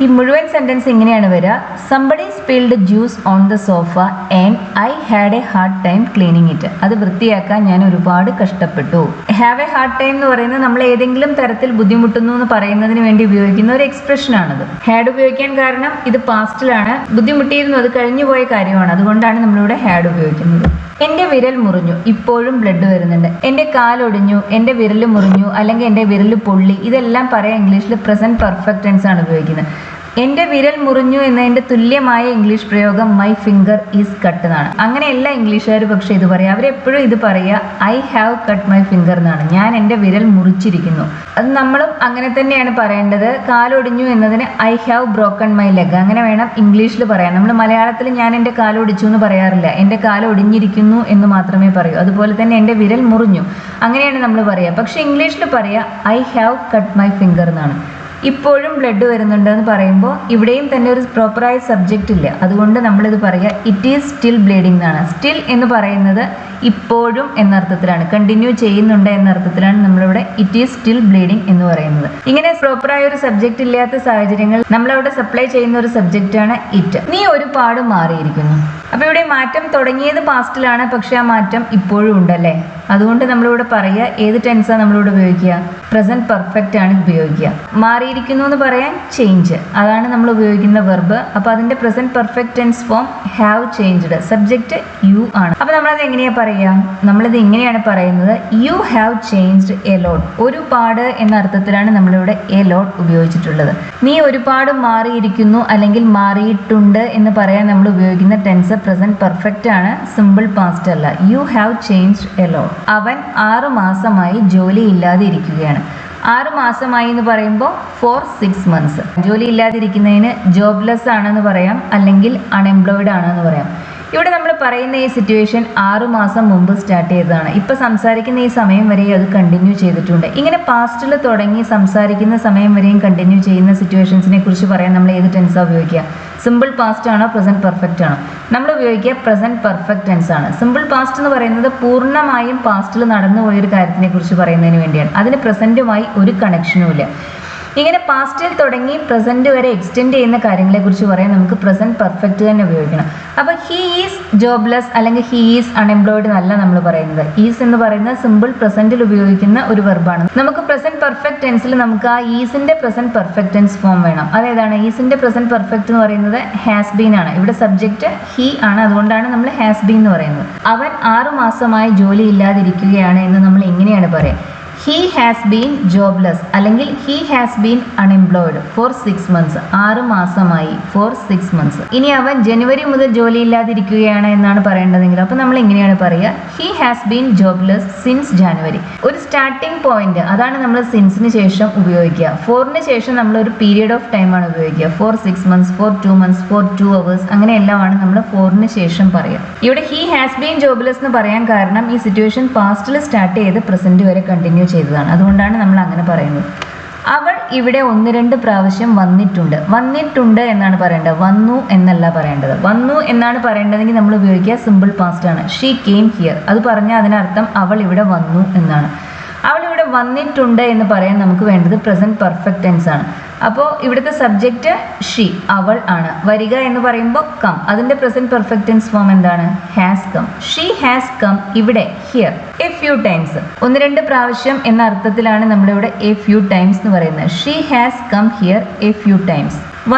ഈ മുഴുവൻ സെൻറ്റൻസ് ഇങ്ങനെയാണ് വരിക, somebody spilled juice on the sofa and I had a hard time cleaning it. അത് വൃത്തിയാക്കാൻ ഞാൻ ഒരുപാട് കഷ്ടപ്പെട്ടു. ഹാവ് എ ഹാർഡ് ടൈം എന്ന് പറയുന്നത് നമ്മൾ ഏതെങ്കിലും തരത്തിൽ ബുദ്ധിമുട്ടുന്നു എന്ന് പറയുന്നതിന് വേണ്ടി ഉപയോഗിക്കുന്ന ഒരു എക്സ്പ്രഷൻ ആണത്. ഹാഡ് ഉപയോഗിക്കാൻ കാരണം ഇത് പാസ്റ്റിലാണ്, ബുദ്ധിമുട്ടിയിരുന്നു, അത് കഴിഞ്ഞുപോയ കാര്യമാണ്. അതുകൊണ്ടാണ് നമ്മളിവിടെ ഹാഡ് ഉപയോഗിക്കുന്നത്. എൻ്റെ വിരൽ മുറിഞ്ഞു, ഇപ്പോഴും ബ്ലഡ് വരുന്നുണ്ട്. എൻ്റെ കാലൊടിഞ്ഞു, എൻ്റെ വിരൽ മുറിഞ്ഞു, അല്ലെങ്കിൽ എൻ്റെ വിരൽ പൊള്ളി, ഇതെല്ലാം പറയാൻ ഇംഗ്ലീഷിൽ പ്രസന്റ് പെർഫെക്റ്റ് ടെൻസ് ആണ് ഉപയോഗിക്കുന്നത്. എൻ്റെ വിരൽ മുറിഞ്ഞു എന്നതിൻ്റെ തുല്യമായ ഇംഗ്ലീഷ് പ്രയോഗം മൈ ഫിംഗർ ഈസ് കട്ട് എന്നാണ്. അങ്ങനെയല്ല ഇംഗ്ലീഷുകാർ പക്ഷേ ഇത് പറയുക, അവരെപ്പോഴും ഇത് പറയുക I have cut my finger എന്നാണ്. ഞാൻ എൻ്റെ വിരൽ മുറിച്ചിരിക്കുന്നു. അത് നമ്മളും അങ്ങനെ തന്നെയാണ് പറയേണ്ടത്. കാലൊടിഞ്ഞു എന്നതിന് I have broken my leg, അങ്ങനെ വേണം ഇംഗ്ലീഷിൽ പറയാൻ. നമ്മൾ മലയാളത്തിൽ ഞാൻ എൻ്റെ കാലൊടിച്ചു എന്ന് പറയാറില്ല, എൻ്റെ കാലൊടിഞ്ഞിരിക്കുന്നു എന്ന് മാത്രമേ പറയൂ. അതുപോലെ തന്നെ എൻ്റെ വിരൽ മുറിഞ്ഞു, അങ്ങനെയാണ് നമ്മൾ പറയുക. പക്ഷേ ഇംഗ്ലീഷിൽ പറയുക I have cut my finger എന്നാണ്. ഇപ്പോഴും ബ്ലഡ് വരുന്നുണ്ട് എന്ന് പറയുമ്പോൾ ഇവിടെയും തന്നെ ഒരു പ്രോപ്പറായ സബ്ജക്റ്റ് ഇല്ല. അതുകൊണ്ട് നമ്മളിത് പറയുക ഇറ്റ് ഈസ് സ്റ്റിൽ ബ്ലീഡിംഗ് എന്നാണ്. സ്റ്റിൽ എന്ന് പറയുന്നത് ഇപ്പോഴും എന്നർത്ഥത്തിലാണ്, കണ്ടിന്യൂ ചെയ്യുന്നുണ്ട് എന്നർത്ഥത്തിലാണ് നമ്മളിവിടെ ഇറ്റ് ഈസ് സ്റ്റിൽ ബ്ലീഡിംഗ് എന്ന് പറയുന്നത്. ഇങ്ങനെ പ്രോപ്പറായ ഒരു സബ്ജക്റ്റ് ഇല്ലാത്ത സാഹചര്യങ്ങൾ നമ്മളവിടെ സപ്ലൈ ചെയ്യുന്ന ഒരു സബ്ജക്റ്റാണ് ഇറ്റ്. നീ ഒരുപാട് മാറിയിരിക്കുന്നു. അപ്പോൾ ഇവിടെ മാറ്റം തുടങ്ങിയത് പാസ്റ്റിലാണ്, പക്ഷെ ആ മാറ്റം ഇപ്പോഴും ഉണ്ടല്ലേ. അതുകൊണ്ട് നമ്മളിവിടെ പറയുക ഏത് ടെൻസാണ് നമ്മളിവിടെ ഉപയോഗിക്കുക? പ്രസന്റ് പെർഫെക്റ്റ് ആണ് ഉപയോഗിക്കുക. മാറിയിരിക്കുന്നു എന്ന് പറയാൻ ചേഞ്ച്, അതാണ് നമ്മൾ ഉപയോഗിക്കുന്ന വെർബ്. അപ്പോൾ അതിൻ്റെ present perfect tense form have changed, subject you ആണ്. അപ്പോൾ നമ്മളത് എങ്ങനെയാണ് പറയുക? നമ്മളിത് ഇങ്ങനെയാണ് പറയുന്നത്, you have changed a lot. ഒരുപാട് എന്ന അർത്ഥത്തിലാണ് നമ്മളിവിടെ എ ലോട്ട് ഉപയോഗിച്ചിട്ടുള്ളത്. നീ ഒരുപാട് മാറിയിരിക്കുന്നു അല്ലെങ്കിൽ മാറിയിട്ടുണ്ട് എന്ന് പറയാൻ നമ്മൾ ഉപയോഗിക്കുന്ന ടെൻസ് പ്രസന്റ് പെർഫെക്റ്റ് ആണ്, സിമ്പിൾ പാസ്റ്റ് അല്ല. യു ഹാവ് ചേഞ്ച്ഡ് എ ലോട്ട്. അവൻ 6 മാസമായി ജോലി ഇല്ലാതെ ഇരിക്കുകയാണ്. 6 മാസമായി എന്ന് പറയുമ്പോൾ ഫോർ 6 months. ജോലി ഇല്ലാതിരിക്കുന്നതിന് ജോബ്ലെസ് ആണെന്ന് പറയാം, അല്ലെങ്കിൽ അൺഎംപ്ലോയിഡ് ആണെന്ന് പറയാം. ഇവിടെ നമ്മൾ പറയുന്ന ഈ സിറ്റുവേഷൻ 6 മാസം മുമ്പ് സ്റ്റാർട്ട് ചെയ്തതാണ്. ഇപ്പം സംസാരിക്കുന്ന ഈ സമയം വരെ അത് കണ്ടിന്യൂ ചെയ്തിട്ടുണ്ട്. ഇങ്ങനെ പാസ്റ്റിൽ തുടങ്ങി സംസാരിക്കുന്ന സമയം വരെയും കണ്ടിന്യൂ ചെയ്യുന്ന സിറ്റുവേഷൻസിനെ കുറിച്ച് പറയാൻ നമ്മൾ ഏത് ടെൻസാണ് ഉപയോഗിക്കുക? സിമ്പിൾ പാസ്റ്റ് ആണോ പ്രസന്റ് പെർഫെക്റ്റ് ആണോ? നമ്മൾ ഉപയോഗിക്കുക പ്രസന്റ് പെർഫെക്റ്റ് ടെൻസ് ആണ്. സിമ്പിൾ പാസ്റ്റ് എന്ന് പറയുന്നത് പൂർണ്ണമായും പാസ്റ്റിൽ നടന്നു പോയൊരു കാര്യത്തിനെ കുറിച്ച് പറയുന്നതിന് വേണ്ടിയാണ്. അതിന് പ്രസന്റുമായി ഒരു കണക്ഷനും ഇല്ല. ഇങ്ങനെ പാസ്റ്റിൽ തുടങ്ങി പ്രസന്റ് വരെ എക്സ്റ്റെൻഡ് ചെയ്യുന്ന കാര്യങ്ങളെക്കുറിച്ച് പറയാൻ നമുക്ക് പ്രസന്റ് പെർഫെക്റ്റ് തന്നെ ഉപയോഗിക്കണം. അപ്പോൾ ഹീ ഈസ് ജോബ്ലെസ് അല്ലെങ്കിൽ ഹീ ഈസ് അൺഎംപ്ലോയിഡ് എന്നല്ല നമ്മൾ പറയുന്നത്. ഈസ് എന്ന് പറയുന്നത് സിമ്പിൾ പ്രസന്റിൽ ഉപയോഗിക്കുന്ന ഒരു വെർബാണ്. നമുക്ക് പ്രസന്റ് പെർഫെക്റ്റ് ടെൻസിൽ നമുക്ക് ആ ഈസിന്റെ പ്രസന്റ് പെർഫെക്റ്റ് ടെൻസ് ഫോം വേണം. അതേതാണ്? ഈസിന്റെ പ്രസന്റ് പെർഫെക്റ്റ് എന്ന് പറയുന്നത് ഹാസ് ബീൻ ആണ്. ഇവിടെ സബ്ജക്റ്റ് ഹീ ആണ്, അതുകൊണ്ടാണ് നമ്മൾ ഹാസ് ബീൻ എന്ന് പറയുന്നത്. അവൻ 6 മാസമായി ജോലി ഇല്ലാതിരിക്കുകയാണ് എന്ന് നമ്മൾ എങ്ങനെയാണ് പറയുക? ഹീ ഹാസ് ബീൻ ജോബ്ലെസ് അല്ലെങ്കിൽ he has been unemployed for 6 months. 6 മാസമായി ഫോർ 6 months. ഇനി അവൻ ജനുവരി മുതൽ ജോലി ഇല്ലാതിരിക്കുകയാണ് എന്നാണ് പറയേണ്ടതെങ്കിൽ അപ്പോൾ നമ്മൾ എങ്ങനെയാണ് പറയുക? He has been jobless since January. ഒരു സ്റ്റാർട്ടിംഗ് പോയിന്റ്, അതാണ് നമ്മൾ സിൻസിന് ശേഷം ഉപയോഗിക്കുക. ഫോറിന് ശേഷം നമ്മൾ ഒരു പീരിയഡ് ഓഫ് ടൈം ആണ് ഉപയോഗിക്കുക. For 6 months, for 2 months, for 2 hours, അങ്ങനെ എല്ലാമാണ് നമ്മൾ ഫോറിന് ശേഷം പറയുക. ഇവിടെ ഹീ ഹാസ് ബീൻ ജോബ്ലെസ് എന്ന് പറയാൻ കാരണം ഈ സിറ്റുവേഷൻ പാസ്റ്റിൽ സ്റ്റാർട്ട് ചെയ്ത് പ്രസന്റ് വരെ കണ്ടിന്യൂ ചെയ്തതാണ്. അതുകൊണ്ടാണ് നമ്മൾ അങ്ങനെ പറയുന്നത്. അവൾ ഇവിടെ 1-2 പ്രാവശ്യം വന്നിട്ടുണ്ട് എന്നാണ് പറയേണ്ടത്, വന്നു എന്നല്ല പറയേണ്ടത്. വന്നു എന്നാണ് പറയേണ്ടതെങ്കിൽ നമ്മൾ ഉപയോഗിക്കുക സിമ്പിൾ പാസ്റ്റ് ആണ്. She came here. അത് പറഞ്ഞാൽ അതിനർത്ഥം അവൾ ഇവിടെ വന്നു എന്നാണ്. അവൾ ഇവിടെ വന്നിട്ടുണ്ട് എന്ന് പറയാൻ നമുക്ക് വേണ്ടത് പ്രസന്റ് പെർഫെക്റ്റ് ടെൻസ് ആണ്. അപ്പോൾ ഇവിടുത്തെ സബ്ജക്റ്റ് ഷീ, അവൾ ആണ്. വരിക എന്ന് പറയുമ്പോൾ കം, അതിൻ്റെ പ്രസന്റ് പെർഫെക്റ്റ് ടെൻസ് ഫോം എന്താണ്? Has come. She has come ഇവിടെ, ഹിയർ, എ ഫ്യൂ ടൈംസ്. 1-2 പ്രാവശ്യം എന്ന അർത്ഥത്തിലാണ് നമ്മളിവിടെ എ ഫ്യൂ ടൈംസ് എന്ന് പറയുന്നത്. She has come here a few times.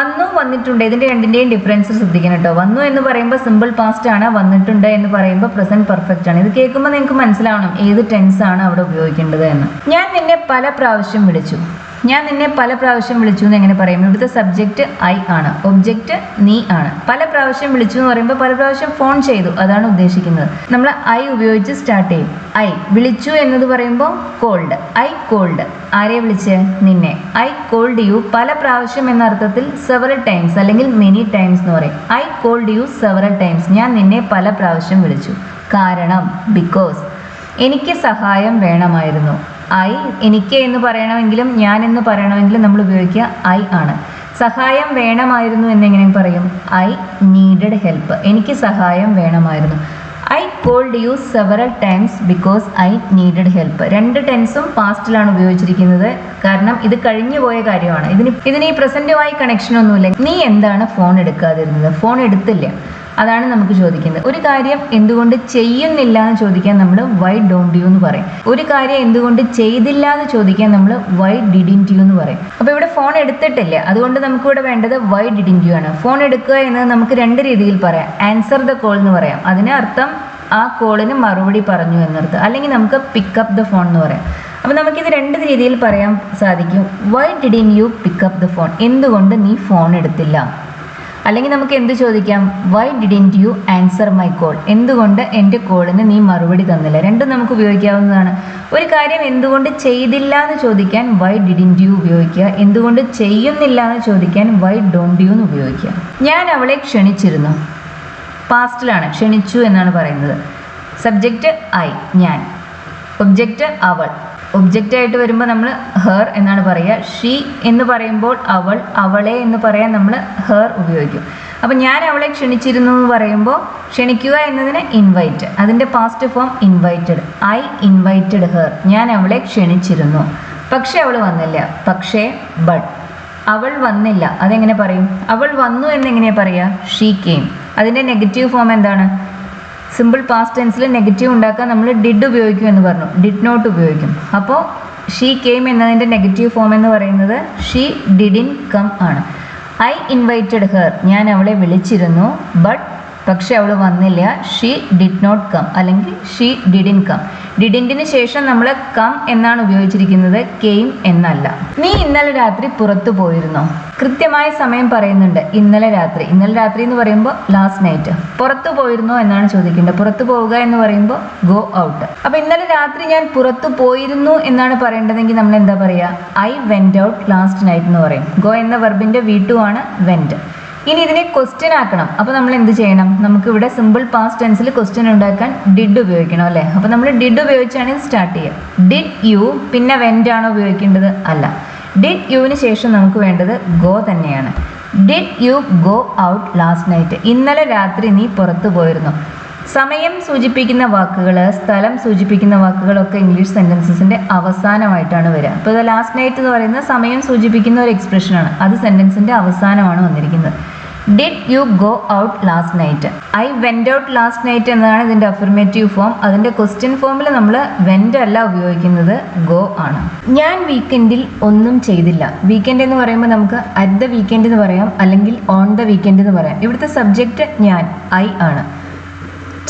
വന്നിട്ടുണ്ട്, ഇതിൻ്റെ രണ്ടിൻ്റെയും ഡിഫറൻസ് ശ്രദ്ധിക്കണം കേട്ടോ. വന്നു എന്ന് പറയുമ്പോൾ സിമ്പിൾ പാസ്റ്റ് ആണ്, വന്നിട്ടുണ്ട് എന്ന് പറയുമ്പോൾ പ്രസന്റ് പെർഫെക്റ്റ് ആണ്. ഇത് കേൾക്കുമ്പോൾ നിങ്ങൾക്ക് മനസ്സിലാവണം ഏത് ടെൻസ് ആണ് അവിടെ ഉപയോഗിക്കേണ്ടത് എന്ന്. ഞാൻ നിന്നെ പല പ്രാവശ്യം വിളിച്ചു. ഞാൻ നിന്നെ പല പ്രാവശ്യം വിളിച്ചു എന്ന് എങ്ങനെ പറയും? ഇവിടുത്തെ സബ്ജക്റ്റ് ഐ ആണ്, ഒബ്ജക്റ്റ് നീ ആണ്. പല പ്രാവശ്യം വിളിച്ചു എന്ന് പറയുമ്പോൾ പല പ്രാവശ്യം ഫോൺ ചെയ്തു, അതാണ് ഉദ്ദേശിക്കുന്നത്. നമ്മൾ ഐ ഉപയോഗിച്ച് സ്റ്റാർട്ട് ചെയ്യും. ഐ വിളിച്ചു എന്നത് പറയുമ്പോൾ കോൾഡ്, ഐ കോൾഡ്. ആരെ വിളിച്ച്? നിന്നെ. ഐ കോൾഡ് യു പല പ്രാവശ്യം എന്ന അർത്ഥത്തിൽ സെവറൽ ടൈംസ് അല്ലെങ്കിൽ മെനി ടൈംസ് എന്ന് പറയും. I called you several times. ഞാൻ നിന്നെ പല പ്രാവശ്യം വിളിച്ചു. കാരണം ബിക്കോസ്. എനിക്ക് സഹായം വേണമായിരുന്നു. ഐ എനിക്ക് എന്ന് പറയണമെങ്കിലും ഞാൻ എന്ന് പറയണമെങ്കിലും നമ്മൾ ഉപയോഗിക്കുക ഐ ആണ്. സഹായം വേണമായിരുന്നു എന്നെങ്ങനെ പറയും? I needed help. എനിക്ക് സഹായം വേണമായിരുന്നു. I called you several times because I needed help. രണ്ട് ടെൻസും പാസ്റ്റിലാണ് ഉപയോഗിച്ചിരിക്കുന്നത്. കാരണം ഇത് കഴിഞ്ഞു പോയ കാര്യമാണ്. ഇതിന് ഈ പ്രസന്റുമായി കണക്ഷൻ ഒന്നുമില്ല. നീ എന്താണ് ഫോൺ എടുക്കാതിരുന്നത്? ഫോൺ എടുത്തില്ല, അതാണ് നമുക്ക് ചോദിക്കുന്നത്. ഒരു കാര്യം എന്തുകൊണ്ട് ചെയ്യുന്നില്ല എന്ന് ചോദിക്കാൻ നമ്മൾ വൈ ഡോണ്ട് യു എന്ന് പറയും. ഒരു കാര്യം എന്തുകൊണ്ട് ചെയ്തില്ല എന്ന് ചോദിക്കാൻ നമ്മൾ വൈ ഡിഡിൻറ്റ് യു എന്ന് പറയും. അപ്പോൾ ഇവിടെ ഫോൺ എടുത്തിട്ടില്ല, അതുകൊണ്ട് നമുക്കിവിടെ വേണ്ടത് വൈ ഡിഡിൻറ്റ് യു ആണ്. ഫോൺ എടുക്കുക എന്നത് നമുക്ക് രണ്ട് രീതിയിൽ പറയാം. ആൻസർ ദ കോൾ എന്ന് പറയാം, അതിന് അർത്ഥം ആ കോളിന് മറുപടി പറഞ്ഞു എന്നർത്ഥം. അല്ലെങ്കിൽ നമുക്ക് പിക്കപ്പ് ദ ഫോൺ എന്ന് പറയാം. അപ്പോൾ നമുക്കിത് രണ്ട് രീതിയിൽ പറയാൻ സാധിക്കും. Why didn't you pickup the phone? എന്തുകൊണ്ട് നീ ഫോൺ എടുത്തില്ല? അല്ലെങ്കിൽ നമുക്ക് എന്ത് ചോദിക്കാം? Y didn't you answer my call? എന്തുകൊണ്ട് എൻ്റെ കോളിന് നീ മറുപടി തന്നില്ല? രണ്ടും നമുക്ക് ഉപയോഗിക്കാവുന്നതാണ്. ഒരു കാര്യം എന്തുകൊണ്ട് ചെയ്തില്ല എന്ന് ചോദിക്കാൻ വൈ ഡിഡിൻറ്റ് യു ഉപയോഗിക്കുക. എന്തുകൊണ്ട് ചെയ്യുന്നില്ല എന്ന് ചോദിക്കാൻ വൈ ഡോണ്ട് യു എന്ന് ഉപയോഗിക്കുക. ഞാൻ അവളെ ക്ഷണിച്ചിരുന്നു. പാസ്റ്റിലാണ്, ക്ഷണിച്ചു എന്നാണ് പറയുന്നത്. സബ്ജക്റ്റ് ഐ ഞാൻ, ഒബ്ജക്റ്റ് അവൾ. ഒബ്ജക്റ്റ് ആയിട്ട് വരുമ്പോൾ നമ്മൾ ഹെർ എന്നാണ് പറയുക. ഷീ എന്ന് പറയുമ്പോൾ അവൾ, അവളെ എന്ന് പറയാൻ നമ്മൾ ഹെർ ഉപയോഗിക്കും. അപ്പം ഞാൻ അവളെ ക്ഷണിച്ചിരുന്നു എന്ന് പറയുമ്പോൾ ക്ഷണിക്കുക എന്നതിന് ഇൻവൈറ്റ്, അതിൻ്റെ past form invited. I invited her. ഞാൻ അവളെ ക്ഷണിച്ചിരുന്നു, പക്ഷെ അവൾ വന്നില്ല. പക്ഷേ ബട്ട്. അവൾ വന്നില്ല, അതെങ്ങനെ പറയും? അവൾ വന്നു എന്നെങ്ങനെയാണ് പറയുക? She came. അതിൻ്റെ നെഗറ്റീവ് ഫോം എന്താണ്? സിമ്പിൾ പാസ്റ്റ് ടെൻസിൽ നെഗറ്റീവ് ഉണ്ടാക്കാൻ നമ്മൾ ഡിഡ് ഉപയോഗിക്കും എന്ന് പറഞ്ഞു, ഡിഡ് നോട്ട് ഉപയോഗിക്കും. അപ്പോൾ ഷീ കെയിം എന്നതിൻ്റെ നെഗറ്റീവ് ഫോം എന്ന് പറയുന്നത് ഷീ ഡിഡിൻ കം ആണ്. I invited her. ഞാൻ അവളെ വിളിച്ചിരുന്നു, ബട്ട് പക്ഷെ അവൾ വന്നില്ല. ഷീ ഡിഡ് നോട്ട് കം അല്ലെങ്കിൽ ഷീ ഡിഡിൻ കം. ഡിഡിൻറ്റിന് ശേഷം നമ്മൾ കം എന്നാണ് ഉപയോഗിച്ചിരിക്കുന്നത്, കെയിം എന്നല്ല. നീ ഇന്നലെ രാത്രി പുറത്തു പോയിരുന്നോ? കൃത്യമായ സമയം പറയുന്നുണ്ട്. ഇന്നലെ രാത്രി. ഇന്നലെ രാത്രി എന്ന് പറയുമ്പോൾ ലാസ്റ്റ് നൈറ്റ്. പുറത്തു പോയിരുന്നോ എന്നാണ് ചോദിക്കേണ്ടത്. പുറത്തു പോവുക എന്ന് പറയുമ്പോൾ ഗോ ഔട്ട്. അപ്പോൾ ഇന്നലെ രാത്രി ഞാൻ പുറത്തു പോയിരുന്നു എന്നാണ് പറയേണ്ടതെങ്കിൽ നമ്മൾ എന്താ പറയുക? I went out last night എന്ന് പറയും. ഗോ എന്ന വെർബിൻ്റെ V2 ആണ് വെന്റ്. ഇനി ഇതിനെ ക്വസ്റ്റ്യൻ ആക്കണം. അപ്പോൾ നമ്മൾ എന്ത് ചെയ്യണം? നമുക്ക് ഇവിടെ സിമ്പിൾ പാസ്റ്റ് ടെൻസിൽ ക്വസ്റ്റ്യൻ ഉണ്ടാക്കാൻ ഡിഡ് ഉപയോഗിക്കണം അല്ലേ? അപ്പോൾ നമ്മൾ ഡിഡ് ഉപയോഗിച്ചാണ് ഇത് സ്റ്റാർട്ട് ചെയ്യുക. ഡിഡ് യു പിന്നെ വെന്റ് ആണോ ഉപയോഗിക്കേണ്ടത്? അല്ല. ഡിഡ് യുവിന് ശേഷം നമുക്ക് വേണ്ടത് ഗോ തന്നെയാണ്. Did you go out last night? ഇന്നലെ രാത്രി നീ പുറത്തു പോയിരുന്നു. സമയം സൂചിപ്പിക്കുന്ന വാക്കുകൾ, സ്ഥലം സൂചിപ്പിക്കുന്ന വാക്കുകളൊക്കെ ഇംഗ്ലീഷ് സെൻറ്റൻസസിൻ്റെ അവസാനമായിട്ടാണ് വരിക. അപ്പോൾ ഇത് ലാസ്റ്റ് നൈറ്റ് എന്ന് പറയുന്നത് സമയം സൂചിപ്പിക്കുന്ന ഒരു എക്സ്പ്രഷനാണ്. അത് സെൻറ്റൻസിൻ്റെ അവസാനമാണ് വന്നിരിക്കുന്നത്. Did you go out last night? I went out last night എന്നതാണ് ഇതിൻ്റെ അഫർമേറ്റീവ് ഫോം. അതിൻ്റെ ക്വസ്റ്റ്യൻ ഫോമിൽ നമ്മൾ വെന്റ് അല്ല ഉപയോഗിക്കുന്നത്, ഗോ ആണ്. ഞാൻ വീക്കെൻഡിൽ ഒന്നും ചെയ്തില്ല. വീക്കെൻഡ് എന്ന് പറയുമ്പോൾ നമുക്ക് അറ്റ് ദ വീക്കെൻഡ് എന്ന് പറയാം, അല്ലെങ്കിൽ ഓൺ ദ വീക്കെൻഡ് എന്ന് പറയാം. ഇവിടുത്തെ സബ്ജക്റ്റ് ഞാൻ, ഐ ആണ്.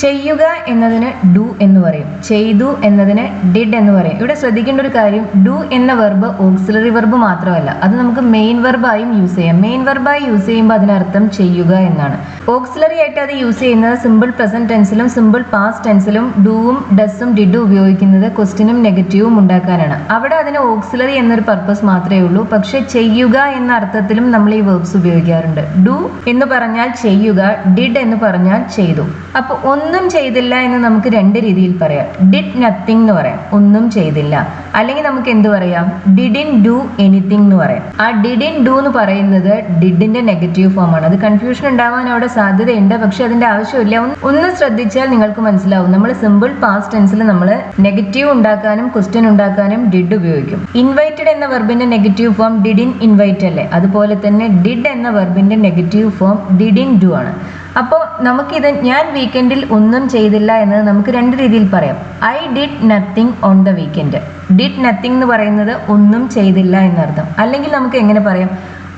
ചെയ്യുക എന്നതിന് ഡു എന്ന് പറയും. ചെയ്തു എന്നതിന് ഡിഡ് എന്ന് പറയും. ഇവിടെ ശ്രദ്ധിക്കേണ്ട ഒരു കാര്യം, ഡു എന്ന വെർബ് ഓക്സിലറി വെർബ് മാത്രമല്ല, അത് നമുക്ക് മെയിൻ വെർബായും യൂസ് ചെയ്യാം. മെയിൻ വെർബായി യൂസ് ചെയ്യുമ്പോൾ അതിനർത്ഥം ചെയ്യുക എന്നാണ്. ഓക്സിലറി ആയിട്ട് അത് യൂസ് ചെയ്യുന്നത് സിമ്പിൾ പ്രസന്റ് ടെൻസിലും സിമ്പിൾ പാസ്റ്റ് ടെൻസിലും ഡൂവും ഡസും ഡിഡും ഉപയോഗിക്കുന്നത് ക്വസ്റ്റിനും നെഗറ്റീവും ഉണ്ടാക്കാനാണ്. അവിടെ അതിന് ഓക്സിലറി എന്നൊരു പർപ്പസ് മാത്രമേ ഉള്ളൂ. പക്ഷെ ചെയ്യുക എന്ന അർത്ഥത്തിലും നമ്മൾ ഈ വെർബ്സ് ഉപയോഗിക്കാറുണ്ട്. ഡു എന്ന് പറഞ്ഞാൽ ചെയ്യുക, ഡിഡ് എന്ന് പറഞ്ഞാൽ ചെയ്തു. അപ്പോൾ ഒന്നും ചെയ്തില്ല എന്ന് നമുക്ക് രണ്ട് രീതിയിൽ പറയാം. ഡിഡ് നത്തിങ് എന്ന് പറയാം, ഒന്നും ചെയ്തില്ല. അല്ലെങ്കിൽ നമുക്ക് എന്ത് പറയാം? ഡിഡിൻ ഡു എനിത്തിങ് എന്ന് പറയാം. ആ ഡിഡിൻ ഡു എന്ന് പറയുന്നത് ഡിഡിന്റെ നെഗറ്റീവ് ഫോം ആണ്. അത് കൺഫ്യൂഷൻ ഉണ്ടാവാൻ അവിടെ സാധ്യതയുണ്ട്, പക്ഷെ അതിന്റെ ആവശ്യമില്ല. ഒന്ന് ശ്രദ്ധിച്ചാൽ നിങ്ങൾക്ക് മനസ്സിലാവും. നമ്മൾ സിമ്പിൾ പാസ്റ്റ് ടെൻസിൽ നമ്മൾ നെഗറ്റീവ് ഉണ്ടാക്കാനും ക്വസ്റ്റ്യൻ ഉണ്ടാക്കാനും ഡിഡ് ഉപയോഗിക്കും. ഇൻവൈറ്റഡ് എന്ന വെർബിന്റെ നെഗറ്റീവ് ഫോം ഡിഡിൻ ഇൻവൈറ്റ് അല്ലേ? അതുപോലെ തന്നെ ഡിഡ് എന്ന വെർബിന്റെ നെഗറ്റീവ് ഫോം ഡിഡിൻ ഡു ആണ്. അപ്പോൾ നമുക്കിത് ഞാൻ വീക്കെൻഡിൽ ഒന്നും ചെയ്തില്ല എന്നത് നമുക്ക് രണ്ട് രീതിയിൽ പറയാം. I did nothing on the weekend. Did nothing എന്ന് പറയുന്നത് ഒന്നും ചെയ്തില്ല എന്നർത്ഥം. അല്ലെങ്കിൽ നമുക്ക് എങ്ങനെ പറയാം?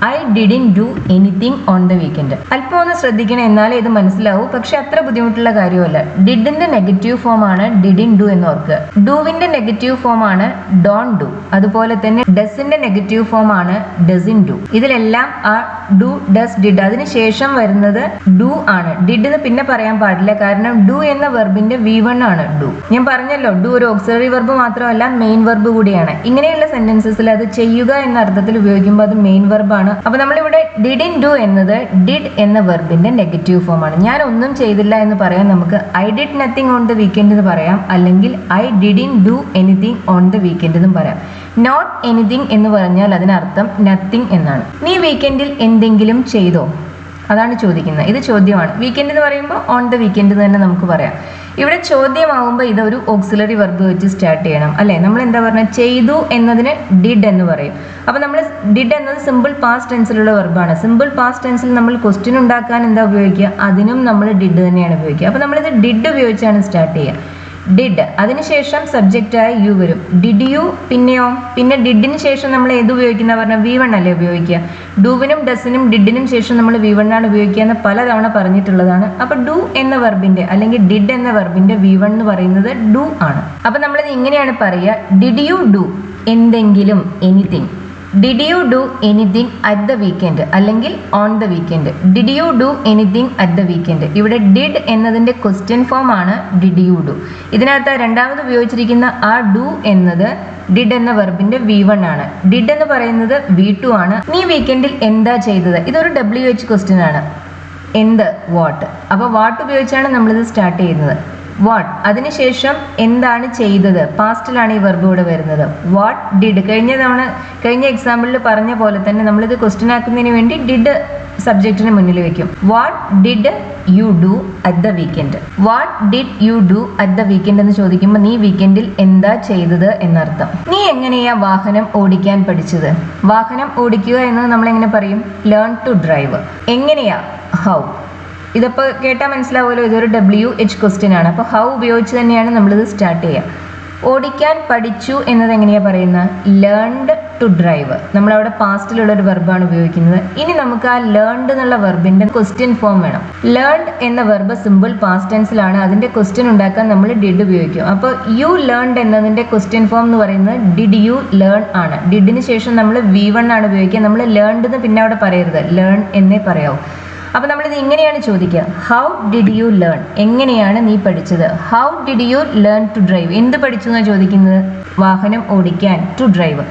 I didn't do anything on the weekend. അല്പം ഒന്ന് ശ്രദ്ധിക്കണം, എന്നാലേ ഇത് മനസ്സിലാവൂ. പക്ഷെ അത്ര ബുദ്ധിമുട്ടുള്ള കാര്യമല്ല. ഡിഡിന്റെ നെഗറ്റീവ് ഫോം ആണ് ഡിഡിൻ ഡു എന്ന് ഓർക്കുക. ഡൂവിന്റെ നെഗറ്റീവ് ഫോം ആണ് ഡോൺ ഡു. അതുപോലെ തന്നെ ഡസിന്റെ നെഗറ്റീവ് ഫോം ആണ് ഡസിൻ ഡു. ഇതിലെല്ലാം ആ ഡു, ഡസ്, ഡിഡ് അതിനുശേഷം വരുന്നത് ഡു ആണ്. ഡിഡ് എന്ന് പിന്നെ പറയാൻ പാടില്ല, കാരണം ഡു എന്ന വെർബിന്റെ V1 ആണ് ഡു. ഞാൻ പറഞ്ഞല്ലോ, ഡു ഒരു ഓക്സിലറി വെർബ് മാത്രമല്ല മെയിൻ വെർബ് കൂടിയാണ്. ഇങ്ങനെയുള്ള സെന്റൻസസിൽ അത് ചെയ്യുക എന്ന അർത്ഥത്തിൽ ഉപയോഗിക്കുമ്പോൾ അത് മെയിൻ വെർബാണ്. അപ്പൊ നമ്മളിവിടെ ഡിഡിൻ ഡു എന്നത് ഡിഡ് എന്ന വെർബിന്റെ നെഗറ്റീവ് ഫോം ആണ്. ഞാൻ ഒന്നും ചെയ്തില്ല എന്ന് പറയാൻ നമുക്ക് I did nothing on the weekend എന്ന് പറയാം, അല്ലെങ്കിൽ I didn't do anything on the weekend എന്നും പറയാം. നോട്ട് എനിത്തിങ് എന്ന് പറഞ്ഞാൽ അതിനർത്ഥം നത്തിങ് എന്നാണ്. നീ വീക്കെൻഡിൽ എന്തെങ്കിലും ചെയ്തോ? അതാണ് ചോദിക്കുന്നത്. ഇത് ചോദ്യമാണ്. വീക്കെൻഡ് എന്ന് പറയുമ്പോൾ ഓൺ ദ വീക്കെൻഡ് തന്നെ നമുക്ക് പറയാം. ഇവിടെ ചോദ്യമാവുമ്പോൾ ഇതൊരു ഓക്സിലറി വെർബ് വെച്ച് സ്റ്റാർട്ട് ചെയ്യണം, അല്ലേ? നമ്മൾ എന്താ പറയുക, ചെയ്തു എന്നതിന് ഡിഡ് എന്ന് പറയും. അപ്പോൾ നമ്മൾ ഡിഡ് എന്നത് സിമ്പിൾ പാസ്റ്റ് ടെൻസിലുള്ള വെർബാണ്. സിമ്പിൾ പാസ്റ്റ് ടെൻസിൽ നമ്മൾ ക്വസ്റ്റ്യൻ ഉണ്ടാക്കാൻ എന്താ ഉപയോഗിക്കുക? അതിനും നമ്മൾ ഡിഡ് തന്നെയാണ് ഉപയോഗിക്കുക. അപ്പോൾ നമ്മളിത് ഡിഡ് ഉപയോഗിച്ചാണ് സ്റ്റാർട്ട് ചെയ്യുക. ഡിഡ്, അതിനുശേഷം സബ്ജക്റ്റായി യു വരും. ഡിഡ് യു, പിന്നെ ഡിഡിന് ശേഷം നമ്മൾ ഏത് ഉപയോഗിക്കുന്ന പറഞ്ഞാൽ V1 അല്ലേ ഉപയോഗിക്കുക. ഡൂവിനും ഡസിനും ഡിഡിനും ശേഷം നമ്മൾ V1 ആണ് ഉപയോഗിക്കുക എന്ന് പലതവണ പറഞ്ഞിട്ടുള്ളതാണ്. അപ്പോൾ ഡു എന്ന വെർബിന്റെ അല്ലെങ്കിൽ ഡിഡ് എന്ന വെർബിന്റെ V1 എന്ന് പറയുന്നത് ഡു ആണ്. അപ്പോൾ നമ്മളിത് ഇങ്ങനെയാണ് പറയുക, ഡിഡ് യു ഡു എന്തെങ്കിലും, anything. Did you do anything at the weekend അല്ലെങ്കിൽ on the weekend. Did you do anything at the weekend. ഇവിടെ ഡിഡ് എന്നതിന്റെ ക്വസ്റ്റ്യൻ ഫോം ആണ് ഡിഡ് യു ഡു. ഇതിനകത്ത് രണ്ടാമത് ഉപയോഗിച്ചിരിക്കുന്ന ആ ഡു എന്നത് ഡിഡ് എന്ന വെർബിന്റെ V1 ആണ്. ഡിഡ് എന്ന് പറയുന്നത് V2 ആണ്. നീ വീക്കെൻഡിൽ എന്താ ചെയ്തത്? ഇതൊരു WH ക്വസ്റ്റ്യൻ ആണ്. എന്ത്, വാട്ട്. അപ്പോൾ വാട്ട് ഉപയോഗിച്ചാണ് നമ്മളിത് സ്റ്റാർട്ട് ചെയ്യുന്നത്. വാട്ട്, അതിനുശേഷം എന്താണ് ചെയ്തത്, പാസ്റ്റിലാണ് ഈ വെർബ് ഇവിടെ വരുന്നത്. What did. കഴിഞ്ഞ എക്സാമ്പിളിൽ പറഞ്ഞ പോലെ തന്നെ നമ്മളിത് ക്വസ്റ്റ്യൻ ആക്കുന്നതിന് വേണ്ടി ഡിഡ് സബ്ജക്റ്റിന് മുന്നിൽ വെക്കും. What did you do at the weekend. What did you do at the weekend എന്ന് ചോദിക്കുമ്പോൾ നീ വീക്കെൻഡിൽ എന്താ ചെയ്തത് എന്നർത്ഥം. നീ എങ്ങനെയാ വാഹനം ഓടിക്കാൻ പഠിച്ചത്? വാഹനം ഓടിക്കുക എന്നത് നമ്മൾ എങ്ങനെ പറയും? Learn to drive. എങ്ങനെയാ, ഹൗ. ഇതിപ്പോൾ കേട്ടാൽ മനസ്സിലാവുമല്ലോ, ഇതൊരു WH ക്വസ്റ്റ്യൻ ആണ്. അപ്പോൾ ഹൗ ഉപയോഗിച്ച് തന്നെയാണ് നമ്മളിത് സ്റ്റാർട്ട് ചെയ്യുക. ഓടിക്കാൻ പഠിച്ചു എന്നത് എങ്ങനെയാണ് പറയുന്നത്? Learned to drive. നമ്മളവിടെ പാസ്റ്റിലുള്ളൊരു വെർബാണ് ഉപയോഗിക്കുന്നത്. ഇനി നമുക്ക് ആ ലേൺഡ് എന്നുള്ള വെർബിന്റെ ക്വസ്റ്റ്യൻ ഫോം വേണം. ലേൺഡ് എന്ന വെർബ് സിമ്പിൾ പാസ്റ്റ് ടെൻസിലാണ്. അതിന്റെ ക്വസ്റ്റ്യൻ ഉണ്ടാക്കാൻ നമ്മൾ ഡിഡ് ഉപയോഗിക്കും. അപ്പോൾ യു ലേൺഡ് എന്നതിന്റെ ക്വസ്റ്റ്യൻ ഫോം എന്ന് പറയുന്നത് ഡിഡ് യു ലേൺ ആണ്. ഡിഡിന് ശേഷം നമ്മൾ V1 ആണ് ഉപയോഗിക്കുക. നമ്മൾ ലേൺഡ് എന്ന് പിന്നെ അവിടെ പറയരുത്, ലേൺ എന്നേ പറയാവൂ. അപ്പോൾ നമ്മളിത് ഇങ്ങനെയാണ് ചോദിക്കുക, ഹൗ ഡിഡ് യു ലേൺ? എങ്ങനെയാണ് നീ പഠിച്ചത്? How did you learn to drive? എന്ത് പഠിച്ചു എന്നാണ് ചോദിക്കുന്നത്? വാഹനം ഓടിക്കാൻ, to drive.